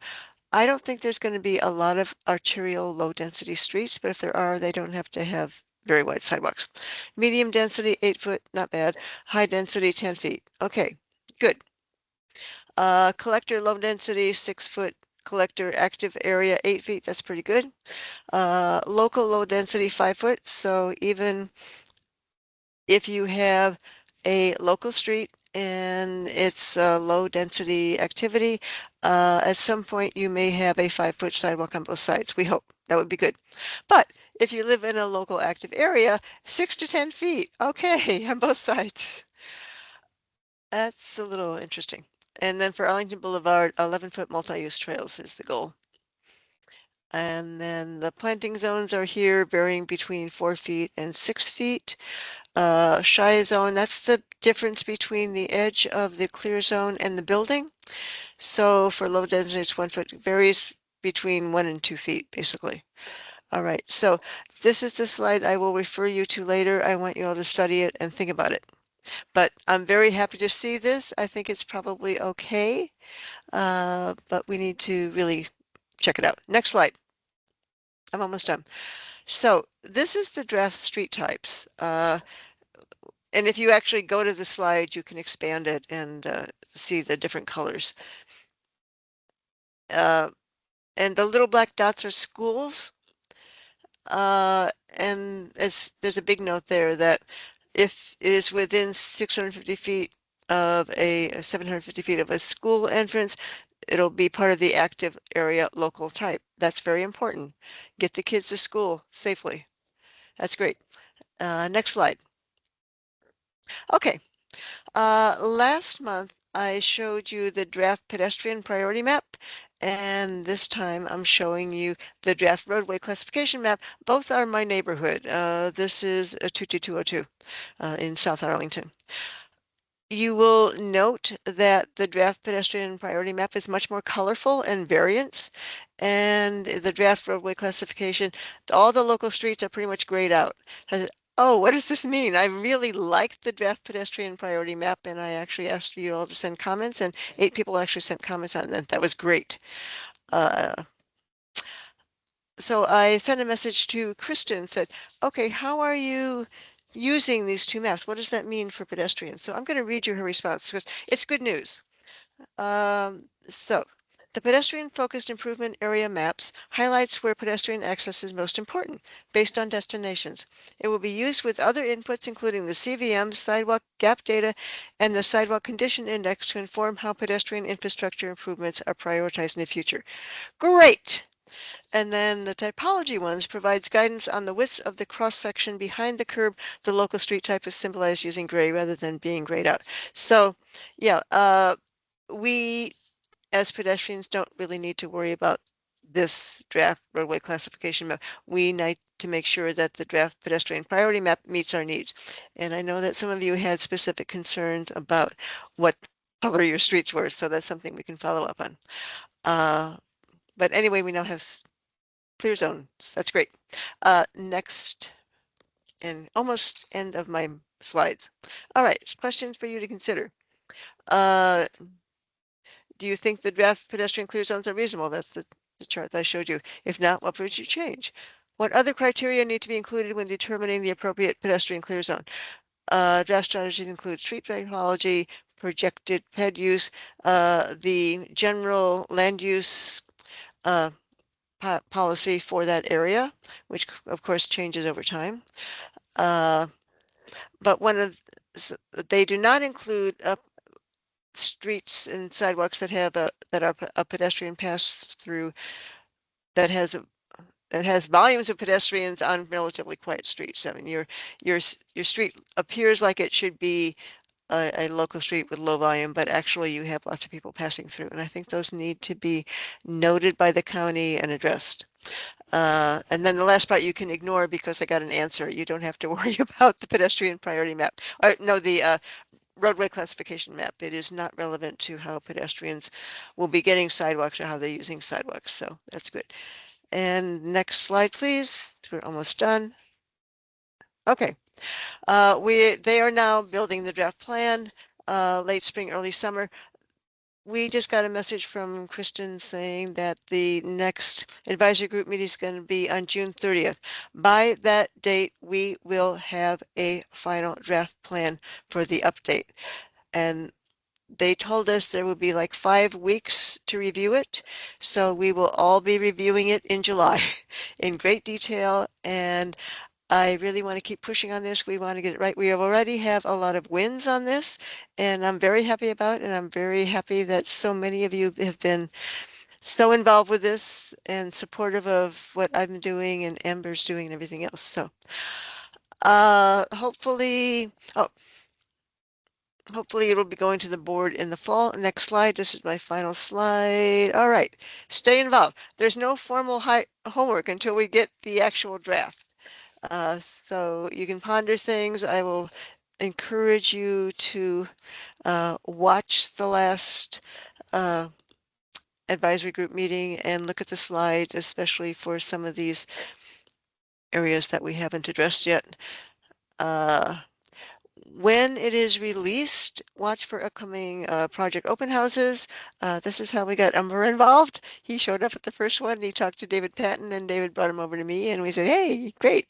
S7: I don't think there's going to be a lot of arterial low density streets, but if there are, they don't have to have very wide sidewalks. Medium density, 8 foot, not bad. High density, 10 feet. Okay, good. Collector low density, 6 foot. Collector active area, 8 feet. That's pretty good. Local low density, 5 foot. So even if you have a local street and it's a low density activity, at some point you may have a 5 foot sidewalk on both sides. We hope that would be good. But if you live in a local active area, 6 to 10 feet. Okay, on both sides. That's a little interesting. And then for Arlington Boulevard, 11-foot multi-use trails is the goal. And then the planting zones are here, varying between 4 feet and 6 feet. Shy zone, that's the difference between the edge of the clear zone and the building. So for low density, it's 1 foot, varies between 1 and 2 feet, basically. All right, so this is the slide I will refer you to later. I want you all to study it and think about it. But I'm very happy to see this. I think it's probably okay, but we need to really check it out. Next slide. I'm almost done. So this is the draft street types. And if you actually go to the slide, you can expand it and see the different colors. And the little black dots are schools. And there's a big note there that if it is within 650 feet of a 750 feet of a school entrance, it'll be part of the active area local type. That's very important. Get the kids to school safely. That's great. Next slide. Okay. Last month, I showed you the draft pedestrian priority map, and this time I'm showing you the draft roadway classification map. Both are my neighborhood. This is a 22202 in South Arlington. You will note that the draft pedestrian priority map is much more colorful and variants, and the draft roadway classification, all the local streets are pretty much grayed out. Oh, what does this mean? I really liked the draft pedestrian priority map, and I actually asked you all to send comments, and 8 people actually sent comments on that. That was great. So I sent a message to Kristen and said, okay, how are you using these 2 maps? What does that mean for pedestrians? So I'm going to read you her response because it's good news. So the pedestrian-focused improvement area maps highlights where pedestrian access is most important based on destinations. It will be used with other inputs, including the CVM, sidewalk gap data, and the sidewalk condition index to inform how pedestrian infrastructure improvements are prioritized in the future. Great! And then the typology ones provides guidance on the width of the cross-section behind the curb. The local street type is symbolized using gray rather than being grayed out. So yeah, we as pedestrians don't really need to worry about this draft roadway classification map. We need to make sure that the draft pedestrian priority map meets our needs. And I know that some of you had specific concerns about what color your streets were, so that's something we can follow up on. But anyway, we now have clear zones. That's great. Next, and almost end of my slides. All right, questions for you to consider. Do you think the draft pedestrian clear zones are reasonable? That's the chart that I showed you. If not, what would you change? What other criteria need to be included when determining the appropriate pedestrian clear zone? Draft strategies include street typology, projected ped use, the general land use policy for that area, which of course changes over time. But they do not include streets and sidewalks that have a pedestrian pass through that has volumes of pedestrians on relatively quiet streets. I mean, your street appears like it should be a local street with low volume, but actually you have lots of people passing through. And I think those need to be noted by the county and addressed. And then the last part you can ignore because I got an answer. You don't have to worry about the pedestrian priority map. No, the roadway classification map. It is not relevant to how pedestrians will be getting sidewalks or how they're using sidewalks. So that's good. And next slide, please. We're almost done. Okay. They are now building the draft plan, late spring, early summer. We just got a message from Kristen saying that the next advisory group meeting is going to be on June 30th. By that date, we will have a final draft plan for the update. And they told us there will be like 5 weeks to review it. So we will all be reviewing it in July in great detail. And I really want to keep pushing on this. We want to get it right. We already have a lot of wins on this, and I'm very happy about it. And I'm very happy that so many of you have been so involved with this and supportive of what I'm doing and Amber's doing and everything else. So hopefully it'll be going to the board in the fall. Next slide. This is my final slide. All right. Stay involved. There's no formal homework until we get the actual draft. So you can ponder things. I will encourage you to watch the last advisory group meeting and look at the slides, especially for some of these areas that we haven't addressed yet. When it is released, watch for upcoming project open houses. This is how we got Umber involved. He showed up at the first one and he talked to David Patton, and David brought him over to me and we said, hey, great.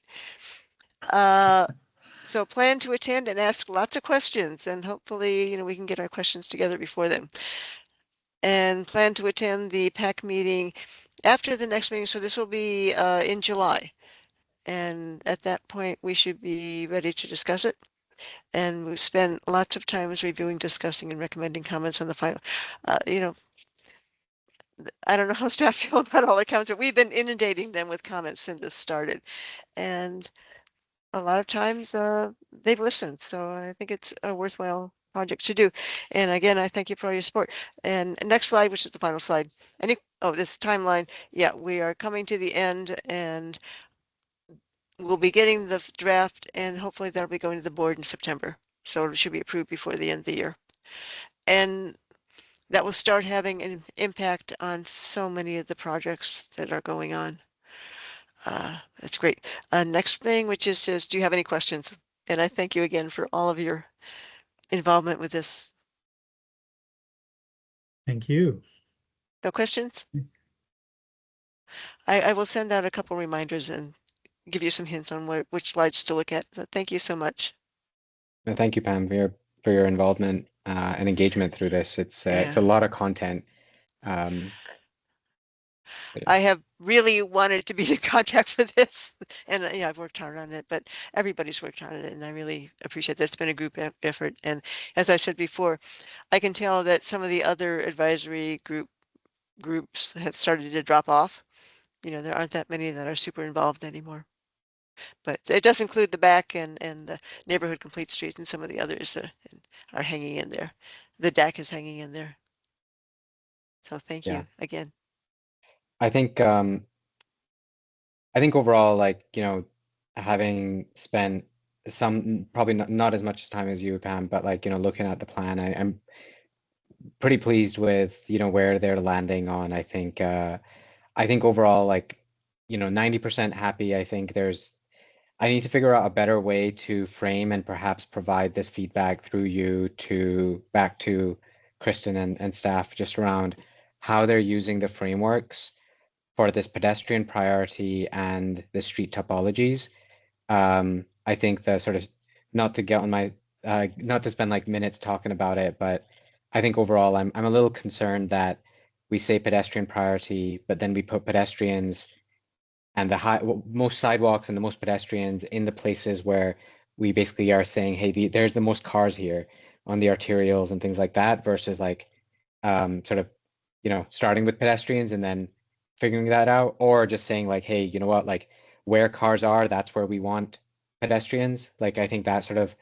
S7: So plan to attend and ask lots of questions, and hopefully, we can get our questions together before then. And plan to attend the PAC meeting after the next meeting. So this will be in July. And at that point, we should be ready to discuss it. And we've spent lots of times reviewing, discussing, and recommending comments on the final. I don't know how staff feel about all the comments, but we've been inundating them with comments since this started. And a lot of times they've listened. So I think it's a worthwhile project to do. And again, I thank you for all your support. And next slide, which is the final slide. This timeline. Yeah, we are coming to the end, and we'll be getting the draft, and hopefully that'll be going to the board in September. So it should be approved before the end of the year. And that will start having an impact on so many of the projects that are going on. That's great. Next thing, which is, do you have any questions? And I thank you again for all of your involvement with this.
S6: Thank you.
S7: No questions? I will send out a couple reminders and give you some hints on which slides to look at. So thank you so much.
S1: And thank you, Pam, for your involvement. and engagement through this. It's
S7: Yeah.
S1: a lot of content. Um, but yeah.
S7: I have really wanted to be in contact for this, and yeah, I've worked hard on it, but everybody's worked on it, and I really appreciate that. It's been a group effort, and as I said before, I can tell that some of the other advisory groups have started to drop off. You know, there aren't that many that are super involved anymore. But it does include the back and the neighborhood complete streets and some of the others that are hanging in there. The DAC is hanging in there. So thank
S1: Yeah.
S7: you again.
S1: I think overall, like, you know, having spent some probably not as much time as you, Pam, but like, you know, looking at the plan, I'm pretty pleased with, you know, where they're landing on. I think overall, like, you know, 90% happy. I need to figure out a better way to frame and perhaps provide this feedback through you to back to Kristen and staff just around how they're using the frameworks for this pedestrian priority and the street topologies. I think the sort of not to get on my not to spend like minutes talking about it, but I think overall I'm a little concerned that we say pedestrian priority, but then we put pedestrians and most sidewalks and the most pedestrians in the places where we basically are saying, hey, there's the most cars here on the arterials and things like that, versus like sort of, you know, starting with pedestrians and then figuring that out, or just saying like, hey, you know what, like where cars are, that's where we want pedestrians. Like I think that sort of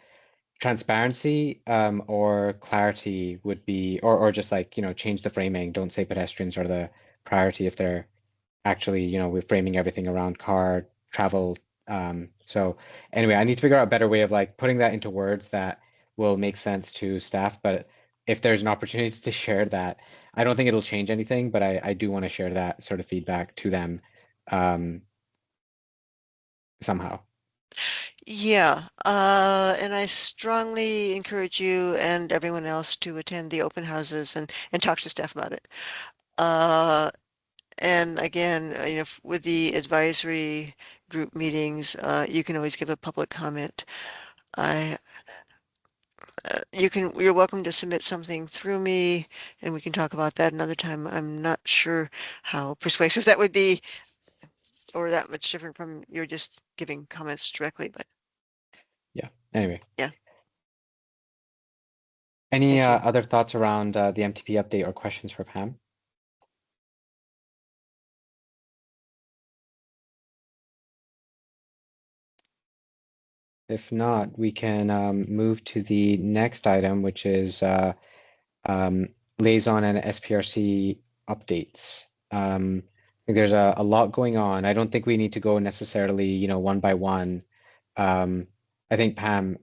S1: transparency or clarity would be, or just like, you know, change the framing. Don't say pedestrians are the priority if they're actually, you know, we're framing everything around car travel. So anyway, I need to figure out a better way of like putting that into words that will make sense to staff. But if there's an opportunity to share that, I don't think it'll change anything, but I do want to share that sort of feedback to them somehow.
S7: Yeah, and I strongly encourage you and everyone else to attend the open houses and talk to staff about it. And again, you know, with the advisory group meetings, you can always give a public comment. You're welcome to submit something through me and we can talk about that another time. I'm not sure how persuasive that would be or that much different from you're just giving comments directly, but
S1: Yeah. Anyway.
S7: yeah.
S1: Any
S7: Thank you.
S1: other thoughts around the MTP update or questions for Pam? If not, we can move to the next item, which is liaison and SPRC updates. I think there's a lot going on. I don't think we need to go necessarily, you know, one by one. I think Pam,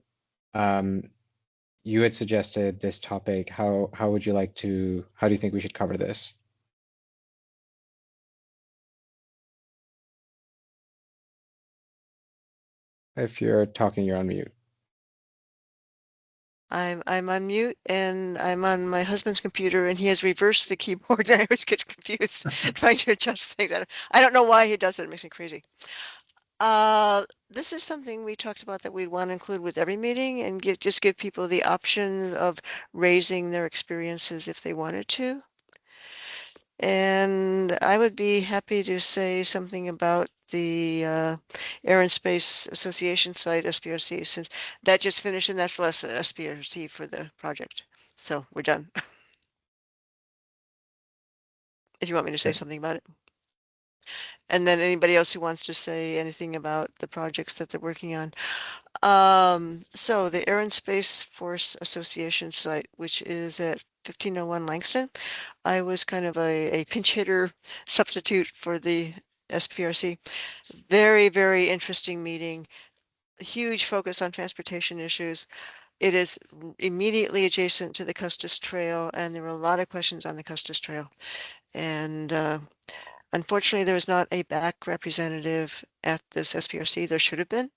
S1: you had suggested this topic. How would you like to, how do you think we should cover this? If you're talking, you're on mute.
S7: I'm on mute and I'm on my husband's computer and he has reversed the keyboard and I always get confused trying to adjust things. I don't know why he does it. It makes me crazy. This is something we talked about that we'd want to include with every meeting and just give people the option of raising their experiences if they wanted to. And I would be happy to say something about the Air and Space Association site, SPRC, since that just finished and that's the last SPRC for the project. So we're done. If you want me to say something about it. And then anybody else who wants to say anything about the projects that they're working on. So the Air and Space Force Association site, which is at 1501 Langston. I was kind of a pinch hitter substitute for the SPRC. Very, very interesting meeting. A huge focus on transportation issues. It is immediately adjacent to the Custis Trail, and there were a lot of questions on the Custis Trail. And unfortunately, there was not a PAC representative at this SPRC. There should have been.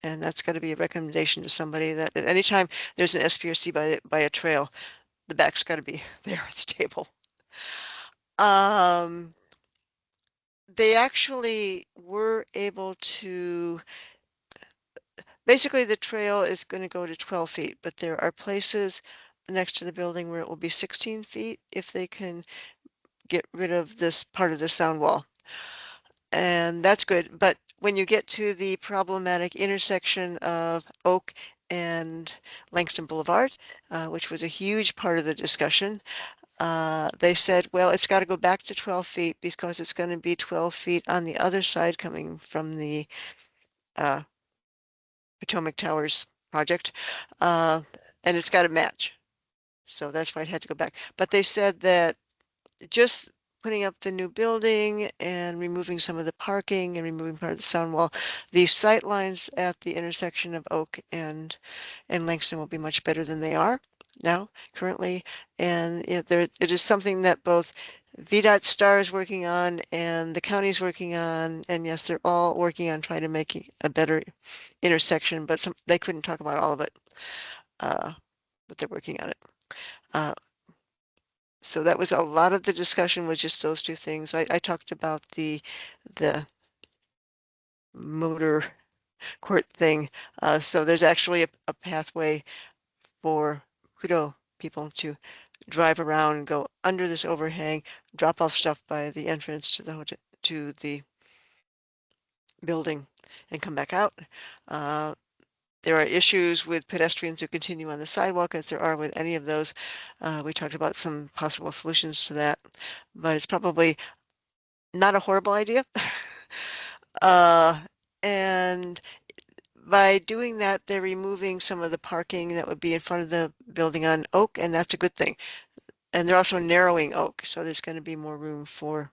S7: And that's got to be a recommendation to somebody that at any time there's an SPRC by a trail, the PAC's got to be there at the table. They actually were able to, basically the trail is going to go to 12 feet, but there are places next to the building where it will be 16 feet if they can get rid of this part of the sound wall. And that's good. But when you get to the problematic intersection of Oak and Langston Boulevard, which was a huge part of the discussion, they said, well, it's got to go back to 12 feet because it's going to be 12 feet on the other side coming from the Potomac Towers project, and it's got to match. So that's why it had to go back. But they said that just putting up the new building and removing some of the parking and removing part of the sound wall, the sight lines at the intersection of Oak and Langston will be much better than they are now currently. And it is something that both VDOT STAR is working on and the county's working on. And yes, they're all working on trying to make a better intersection, but they couldn't talk about all of it, but they're working on it. So that was a lot of the discussion was just those two things. I talked about the motor court thing. So there's actually a pathway for Kudo people to drive around and go under this overhang, drop off stuff by the entrance to the hotel, to the building, and come back out. There are issues with pedestrians who continue on the sidewalk, as there are with any of those. We talked about some possible solutions to that, but it's probably not a horrible idea. And by doing that, they're removing some of the parking that would be in front of the building on Oak, and that's a good thing. And they're also narrowing Oak, so there's going to be more room for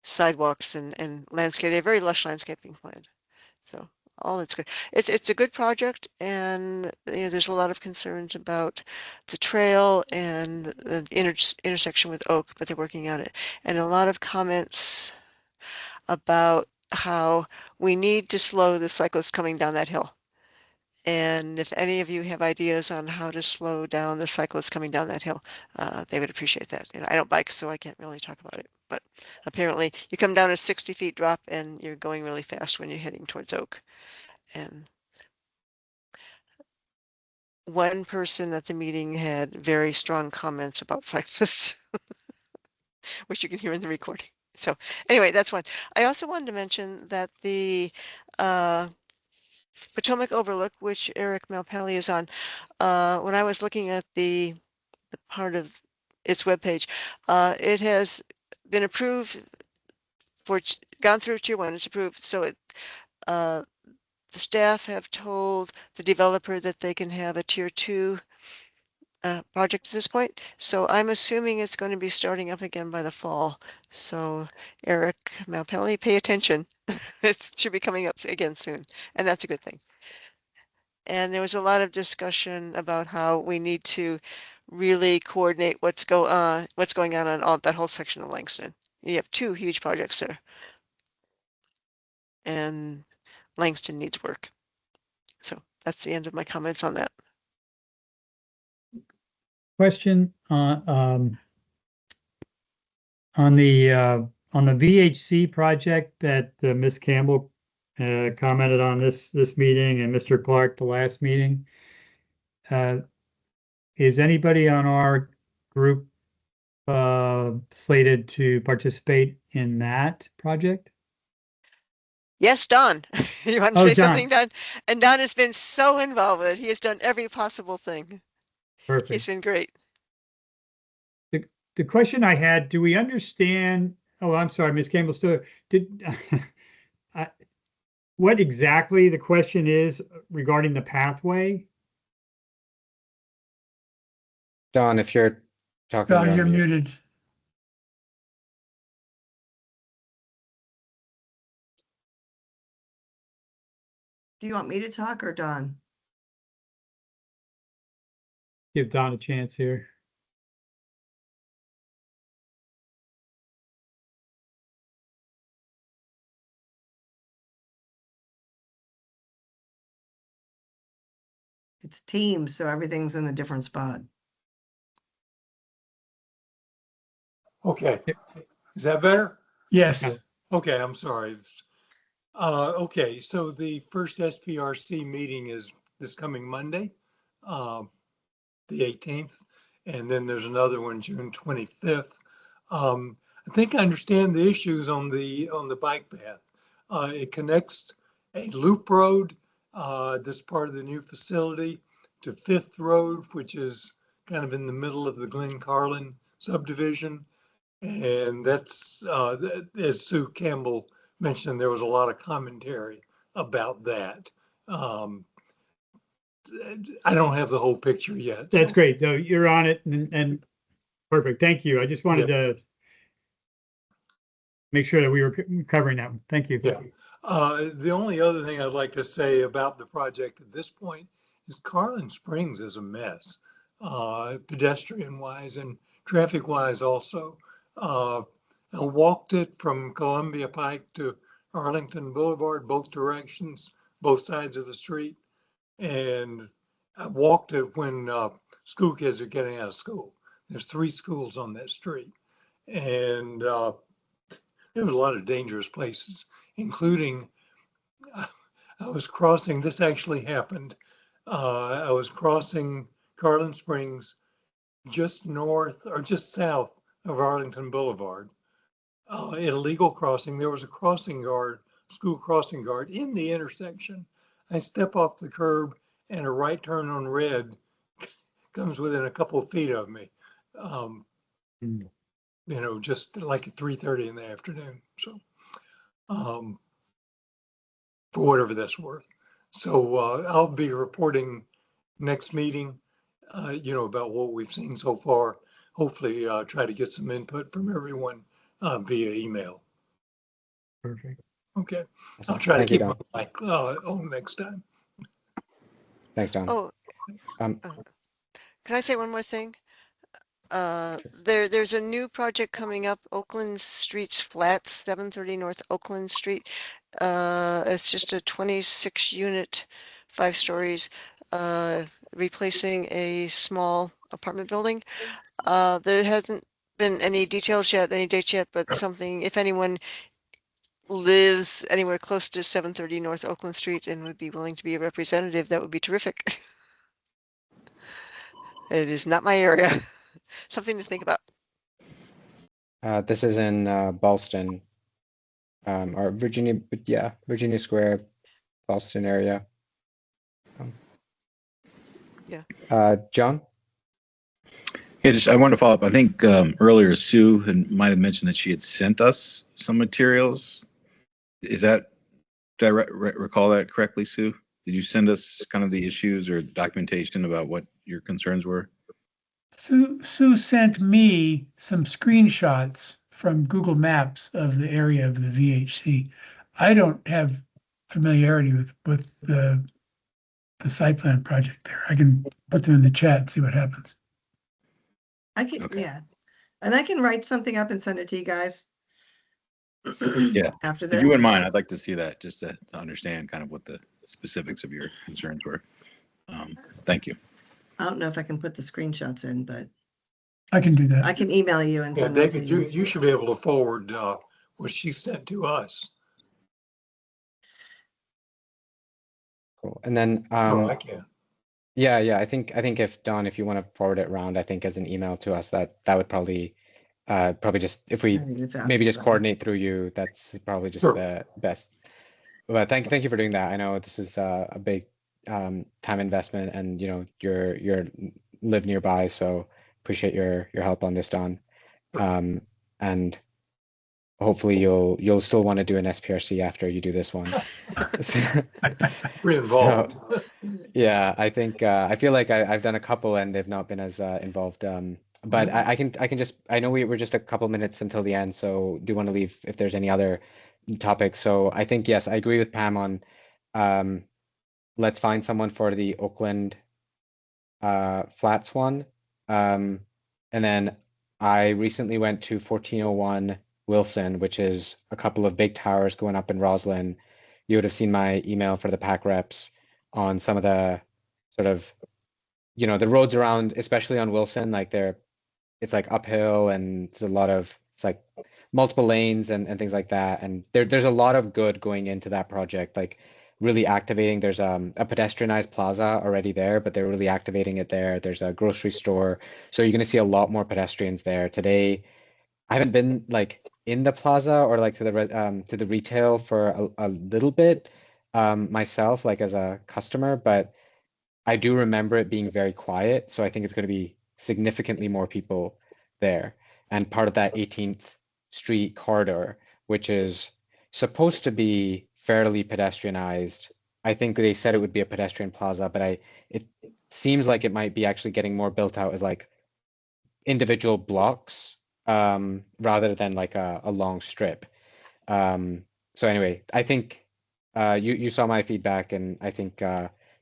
S7: sidewalks and landscape. They have very lush landscaping planned. So all that's good. It's a good project, and there's a lot of concerns about the trail and the intersection with Oak, but they're working on it. And a lot of comments about how we need to slow the cyclists coming down that hill. And if any of you have ideas on how to slow down the cyclists coming down that hill, they would appreciate that. I don't bike, so I can't really talk about it. But apparently you come down a 60 feet drop and you're going really fast when you're heading towards Oak. And one person at the meeting had very strong comments about cyclists, which you can hear in the recording. So anyway, that's one. I also wanted to mention that the Potomac Overlook, which Eric Malpelli is on, when I was looking at the part of its webpage, it has been approved for, gone through tier 1, it's approved. So it, the staff have told the developer that they can have a tier 2 project at this point. So I'm assuming it's going to be starting up again by the fall. So Eric Malpelli, pay attention. It should be coming up again soon, and that's a good thing. And there was a lot of discussion about how we need to really coordinate what's going on all that whole section of Langston. You have 2 huge projects there, and Langston needs work. So that's the end of my comments on that.
S6: Question on the VHC project that Ms. Campbell commented on this meeting and Mr. Clark the last meeting. Is anybody on our group slated to participate in that project?
S7: Yes, Don. You want to
S6: Oh,
S7: say
S6: Don.
S7: something, Don? And Don has been so involved with it. He has done every possible thing.
S6: Perfect.
S7: He's been great.
S6: The question I had, do we understand? Oh, I'm sorry, Ms. Campbell still did. What exactly the question is regarding the pathway?
S1: Don, if you're talking,
S5: Don, you're muted.
S2: Do you want me to talk or Don?
S6: Give Don a chance here.
S2: It's Teams, so everything's in a different spot.
S10: Okay, is that better?
S5: Yes.
S6: Yeah.
S10: Okay, I'm sorry. Okay, so the first SPRC meeting is this coming Monday. the 18th, and then there's another one June 25th. I think I understand the issues on the bike path. It connects a loop road, this part of the new facility, to Fifth Road, which is kind of in the middle of the Glen Carlin subdivision. And that's, as Sue Campbell mentioned, there was a lot of commentary about that. I don't have the whole picture yet.
S6: That's
S10: so-
S6: great, though. You're on it and perfect. Thank you. I just wanted to make sure that we were covering that. Thank you.
S10: Yeah. The only other thing I'd like to say about the project at this point is Carlin Springs is a mess, pedestrian wise and traffic wise also. I walked it from Columbia Pike to Arlington Boulevard, both directions, both sides of the street. And I walked it when school kids are getting out of school. There's 3 schools on that street. And there was a lot of dangerous places, including I was crossing, this actually happened. I was crossing Carlin Springs just north or just south of Arlington Boulevard. Illegal crossing. There was a crossing guard, school crossing guard in the intersection. I step off the curb and a right turn on red comes within a couple of feet of me. You know, just like at 3:30 in the afternoon. So, for whatever that's worth. So I'll be reporting next meeting, you know, about what we've seen so far. Hopefully try to get some input from everyone via email.
S6: Perfect.
S10: Okay.
S1: Awesome.
S10: I'll try
S1: Thank
S10: to
S1: you,
S10: keep my
S1: Don.
S10: mic on next time.
S1: Thanks, Don.
S7: Oh,
S1: Um,
S7: can I say one more thing? There's a new project coming up, Oakland Street's Flats, 730 North Oakland Street. It's just a 26 unit, 5 stories, replacing a small apartment building. There hasn't been any details yet, any dates yet, but something, if anyone lives anywhere close to 730 North Oakland Street and would be willing to be a representative, that would be terrific. It is not my area. Something to think about.
S1: this is in Ballston, or Virginia, yeah, Virginia Square, Ballston area. John?
S8: Yeah, just I wanted to follow up. I think earlier Sue might have mentioned that she had sent us some materials. Is that, did I recall that correctly, Sue? Did you send us kind of the issues or documentation about what your concerns were?
S5: Sue sent me some screenshots from Google Maps of the area of the VHC. I don't have familiarity with the site plan project there. I can put them in the chat and see what happens.
S2: I can,
S8: Okay.
S2: yeah. And I can write something up and send it to you guys.
S8: Yeah.
S2: After
S8: If
S2: this.
S8: you wouldn't mind, I'd like to see that just to understand kind of what the specifics of your concerns were. Thank you.
S2: I don't know if I can put the screenshots in, but
S5: I can do that.
S2: I can email you and
S10: Yeah,
S2: send them to
S10: David,
S2: you.
S10: you should be able to forward what she sent to us.
S1: Cool. And then,
S10: No, I can't.
S1: yeah, I think if Don, if you want to forward it around, I think as an email to us, that would probably just, if we
S2: That'd be the
S1: maybe
S2: fastest
S1: just
S2: way.
S1: coordinate through you, that's probably just
S10: Sure.
S1: the best. But thank you for doing that. I know this is a big time investment, and you know you're live nearby, so appreciate your help on this, Don. And hopefully you'll still want to do an SPRC after you do this one.
S10: We're involved.
S1: Yeah, I think I feel like I've done a couple and they've not been as involved. But I can just, I know we're just a couple minutes until the end, so do want to leave if there's any other topics. So I think yes, I agree with Pam on let's find someone for the Oakland Flats one. And then I recently went to 1401 Wilson, which is a couple of big towers going up in Roslyn. You would have seen my email for the PAC reps on some of the sort of, you know, the roads around, especially on Wilson, like it's like uphill and it's like multiple lanes and things like that. And there's a lot of good going into that project. Like really activating. There's a pedestrianized plaza already there, but they're really activating it there. There's a grocery store, so you're going to see a lot more pedestrians there today. I haven't been like in the plaza or like to the retail for a little bit myself, like as a customer, but I do remember it being very quiet. So I think it's going to be significantly more people there, and part of that 18th Street corridor, which is supposed to be fairly pedestrianized. I think they said it would be a pedestrian plaza, but it seems like it might be actually getting more built out as like individual blocks rather than like a long strip. So anyway, I think you saw my feedback, and I think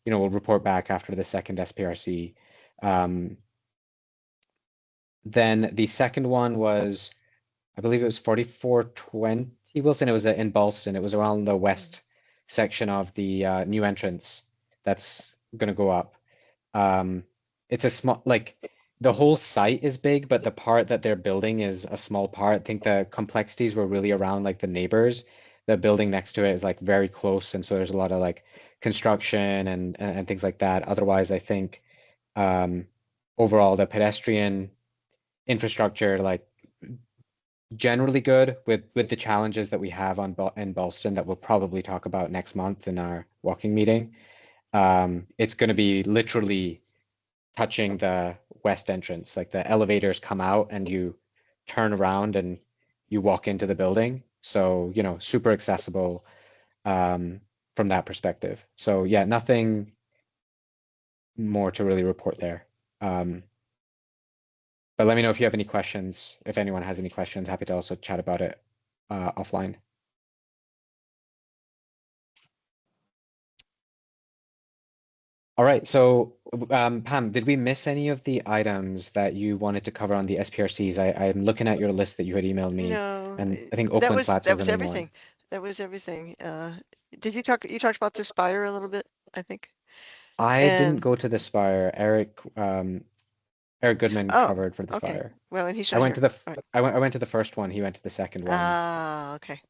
S1: we'll report back after the second SPRC. Then the second one was, I believe it was 4420 Wilson. It was in Ballston. It was around the west section of the new entrance that's going to go up. It's a small, like the whole site is big, but the part that they're building is a small part. I think the complexities were really around like the neighbors. The building next to it is like very close, and so there's a lot of like construction and things like that. Otherwise, I think overall the pedestrian infrastructure like generally good with the challenges that we have in Ballston that we'll probably talk about next month in our walking meeting. It's going to be literally touching the west entrance, like the elevators come out and you turn around and you walk into the building. So, super accessible from that perspective. So yeah, nothing more to really report there. But let me know if you have any questions. If anyone has any questions, happy to also chat about it offline. All right, so Pam, did we miss any of the items that you wanted to cover on the SPRCs? I'm looking at your list that you had emailed me,
S7: No,
S1: and I think
S7: that
S1: Oakland
S7: was
S1: Flats
S7: that
S1: was
S7: was
S1: the main one.
S7: everything. That was everything. Did you talk? You talked about the Spire a little bit, I think.
S1: I didn't
S7: And
S1: go to the Spire. Eric Goodman
S7: oh,
S1: covered for the
S7: okay.
S1: Spire.
S7: Well, and he's
S1: I
S7: not
S1: went
S7: here.
S1: to the
S7: All right.
S1: I went to the first one. He went to the second one.
S7: Ah, okay.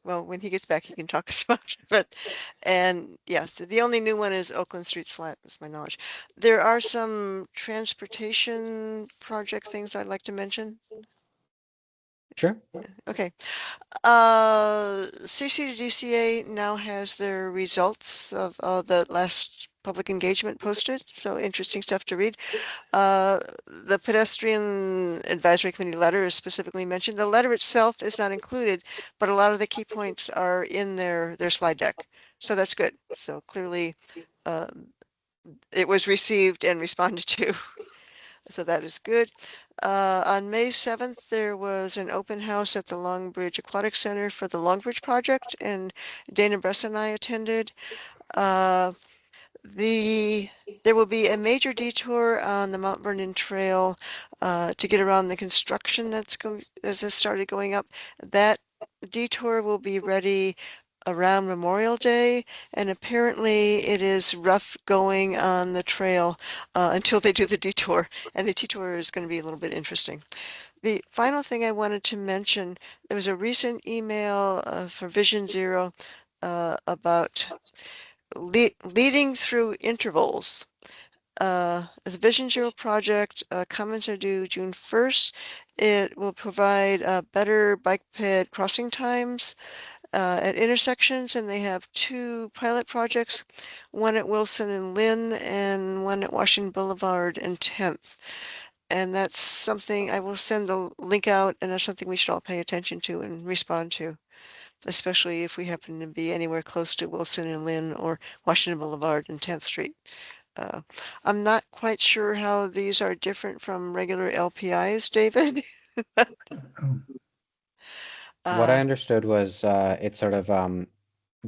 S7: Well, when he gets back, he can talk about it. But, and yes, the only new one is Oakland Street's flat, that's my knowledge. There are some transportation project things I'd like to mention.
S1: Sure.
S7: Okay. CCDCA now has their results of the last public engagement posted, so interesting stuff to read. The pedestrian advisory committee letter is specifically mentioned. The letter itself is not included, but a lot of the key points are in their slide deck, so that's good. So clearly, it was received and responded to. So that is good. On May 7th, there was an open house at the Longbridge Aquatic Center for the Longbridge project, and Dana Bress and I attended. There will be a major detour on the Mount Vernon Trail to get around the construction that has started going up. That detour will be ready around Memorial Day, and apparently it is rough going on the trail until they do the detour, and the detour is going to be a little bit interesting. The final thing I wanted to mention, there was a recent email from Vision Zero about leading through intervals. The Vision Zero project, comments are due June 1st. It will provide better bike ped crossing times at intersections, and they have two pilot projects, one at Wilson and Lynn and one at Washington Boulevard and 10th. And that's something I will send the link out, and that's something we should all pay attention to and respond to, especially if we happen to be anywhere close to Wilson and Lynn or Washington Boulevard and 10th Street. I'm not quite sure how these are different from regular LPIs, David.
S5: Oh,
S1: What I understood was it's sort of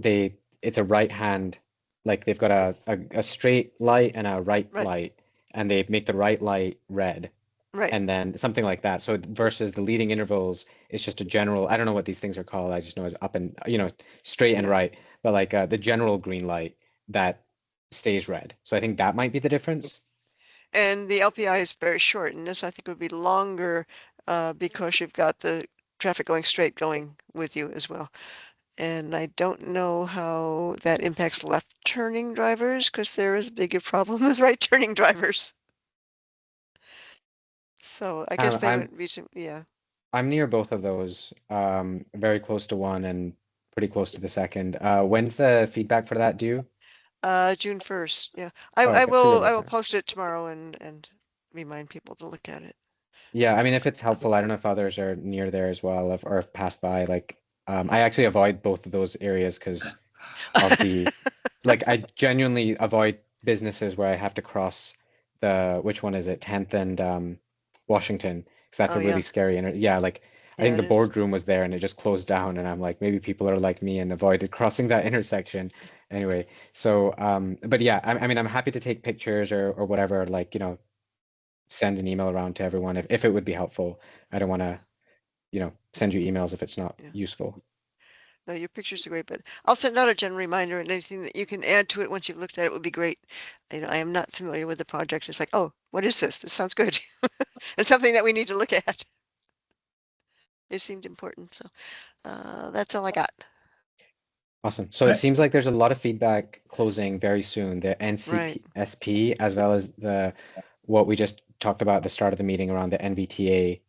S1: it's a right hand, like they've got a straight light and a right
S7: Right.
S1: light, and they make the right light red,
S7: Right.
S1: and then something like that. So versus the leading intervals, it's just a general, I don't know what these things are called. I just know it's up and, straight and
S7: Yeah.
S1: right, but like the general green light that stays red. So I think that might be the difference.
S7: And the LPI is very short, and this I think would be longer because you've got the traffic going straight going with you as well. And I don't know how that impacts left turning drivers because they're as big a problem as right turning drivers. So I guess they wouldn't reach them. Yeah.
S1: I'm near both of those, very close to one and pretty close to the second. When's the feedback for that due?
S7: June 1st. Yeah.
S1: Oh,
S7: I
S1: okay, pretty
S7: will
S1: good.
S7: post it tomorrow and remind people to look at it.
S1: Yeah, I mean, if it's helpful, I don't know if others are near there as well, or if passed by. Like, I actually avoid both of those areas because of the, like, I genuinely avoid businesses where I have to cross which one is it, 10th and Washington, because that's
S7: Oh,
S1: a
S7: yeah.
S1: really scary. And yeah, like I
S7: Yeah,
S1: think the
S7: it is.
S1: boardroom was there and it just closed down, and I'm like, maybe people are like me and avoided crossing that intersection. Anyway, so but yeah, I mean, I'm happy to take pictures or whatever, like, send an email around to everyone if it would be helpful. I don't want to, send you emails if it's not
S7: Yeah.
S1: useful.
S7: No, your pictures are great, but I'll send out a general reminder, and anything that you can add to it once you've looked at it would be great. I am not familiar with the project. It's like, oh, what is this? This sounds good. It's something that we need to look at. It seemed important, so that's all I got.
S1: Awesome. So it seems like there's a lot of feedback closing very soon, the
S7: Right.
S1: NCSP, as well as what we just talked about at the start of the meeting around the NVTA.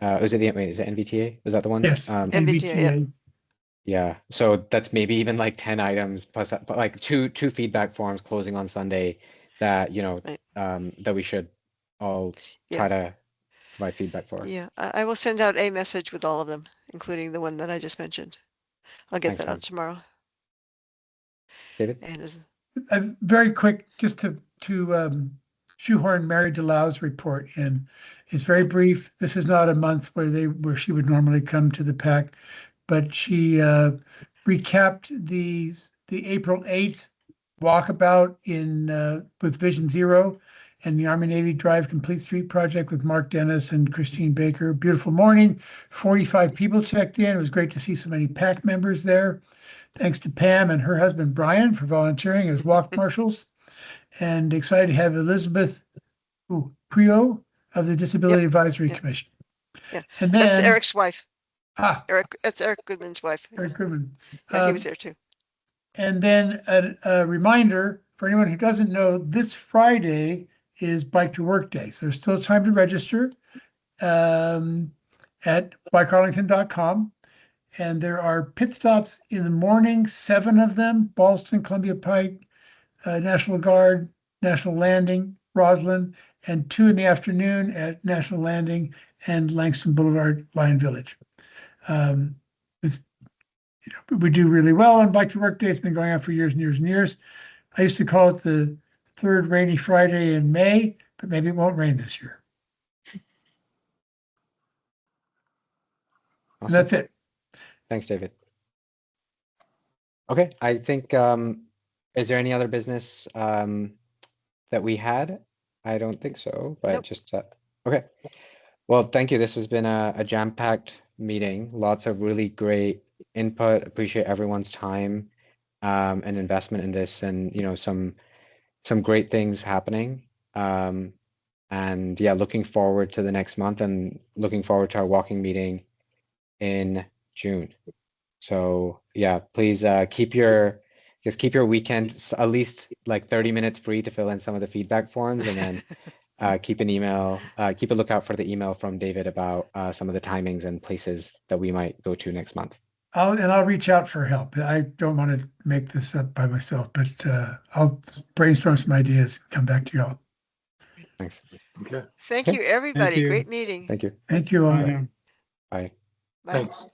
S1: Is it NVTA? Was that the one?
S5: Yes,
S7: MBTA, yeah.
S5: MBTA.
S1: Yeah. So that's maybe even like 10 items plus like two feedback forms closing on Sunday that,
S7: Right.
S1: that we should all try to provide feedback for.
S7: Yeah, I will send out a message with all of them, including the one that I just mentioned. I'll get
S1: Thanks,
S7: that out
S1: Pam.
S7: tomorrow.
S1: David?
S7: And
S5: Very quick, just to shoehorn Mary DeLau's report in. It's very brief. This is not a month where she would normally come to the PAC, but she recapped the April 8th walkabout with Vision Zero and the Army Navy Drive Complete Street project with Mark Dennis and Christine Baker. Beautiful morning. 45 people checked in. It was great to see so many PAC members there. Thanks to Pam and her husband Brian for volunteering as walk marshals, and excited to have Elizabeth Prio of the Disability Advisory Commission.
S7: Yeah,
S5: and then
S7: that's Eric's wife.
S5: Eric,
S7: that's Eric Goodman's wife.
S5: Eric Goodman.
S7: Yeah, he was there too.
S5: And then a reminder for anyone who doesn't know, this Friday is Bike to Work Day. So there's still time to register at bikearlington.com. And there are pit stops in the morning, 7 of them: Ballston, Columbia Pike, National Guard, National Landing, Roslyn, and 2 in the afternoon at National Landing and Langston Boulevard, Lion Village. We do really well on Bike to Work Day. It's been going on for years and years and years. I used to call it the third rainy Friday in May, but maybe it won't rain this year.
S1: Awesome.
S5: And that's it.
S1: Thanks, David. Okay, I think, is there any other business that we had? I don't think so, but
S7: Nope.
S1: just, okay. Well, thank you. This has been a jam-packed meeting. Lots of really great input. Appreciate everyone's time and investment in this, and some great things happening. And yeah, looking forward to the next month and looking forward to our walking meeting in June. So yeah, please keep your weekend at least like 30 minutes free to fill in some of the feedback forms, and then keep a lookout for the email from David about some of the timings and places that we might go to next month.
S5: I'll reach out for help. I don't want to make this up by myself, but I'll brainstorm some ideas, come back to y'all.
S1: Thanks.
S10: Okay.
S7: Thank you, everybody.
S6: you.
S7: Great meeting.
S1: Thank you.
S5: Thank you all.
S6: Bye now.
S1: Bye.
S7: Bye.
S10: Thanks.